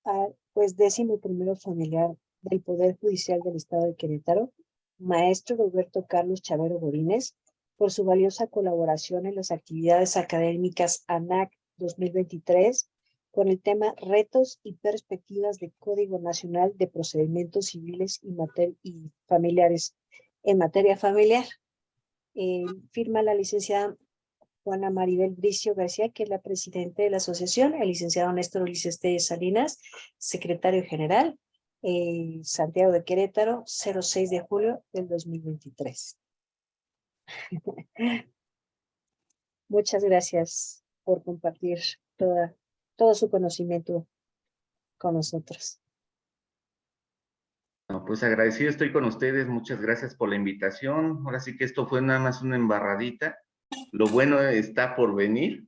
[SPEAKER 5] al juez 11º familiar del Poder Judicial del Estado de Querétaro, maestro Roberto Carlos Chavero Godínez, por su valiosa colaboración en las actividades académicas ANAC 2023 con el tema Retos y Perspectivas del Código Nacional de Procedimientos Civiles y Familiares en materia familiar. Firma la licenciada Juana Maribel Bricio García, que es la presidenta de la asociación, el licenciado Néstor Ulises Telles Salinas, secretario general, Santiago de Querétaro, 06 de julio del 2023. Muchas gracias por compartir todo su conocimiento con nosotros.
[SPEAKER 2] No, pues agradecido estoy con ustedes, muchas gracias por la invitación. Ahora sí que esto fue nada más una embarradita. Lo bueno está por venir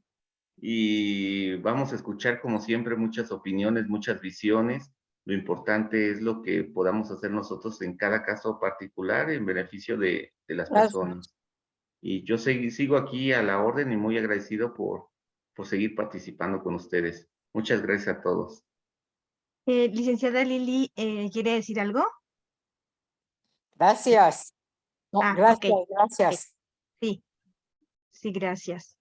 [SPEAKER 2] y vamos a escuchar como siempre muchas opiniones, muchas visiones. Lo importante es lo que podamos hacer nosotros en cada caso particular en beneficio de las personas. Y yo sigo aquí a la orden y muy agradecido por seguir participando con ustedes. Muchas gracias a todos.
[SPEAKER 1] Licenciada Lili, ¿quiere decir algo?
[SPEAKER 6] Gracias. No, gracias,
[SPEAKER 1] ok.
[SPEAKER 6] gracias.
[SPEAKER 1] Sí, gracias.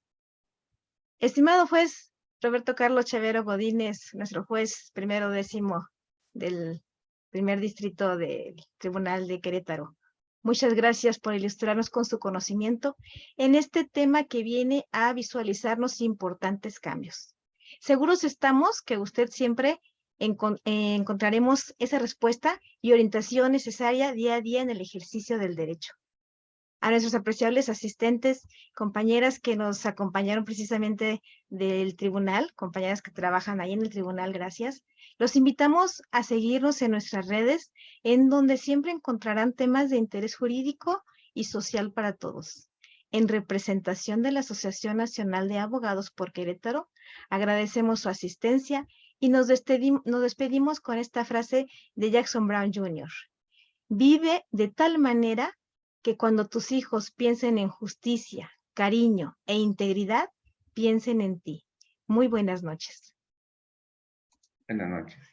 [SPEAKER 1] Estimado juez Roberto Carlos Chavero Godínez, nuestro juez 10º del primer distrito del Tribunal de Querétaro. Muchas gracias por ilustrarnos con su conocimiento en este tema que viene a visualizarnos importantes cambios. Seguros estamos que usted siempre encontraremos esa respuesta y orientación necesaria día a día en el ejercicio del derecho. A nuestros apreciables asistentes, compañeras que nos acompañaron precisamente del tribunal, compañeras que trabajan ahí en el tribunal, gracias. Los invitamos a seguirnos en nuestras redes, en donde siempre encontrarán temas de interés jurídico y social para todos. En representación de la Asociación Nacional de Abogados por Querétaro, agradecemos su asistencia y nos despedimos con esta frase de Jackson Brown Jr. Vive de tal manera que cuando tus hijos piensen en justicia, cariño e integridad, piensen en ti. Muy buenas noches.
[SPEAKER 2] Buenas noches.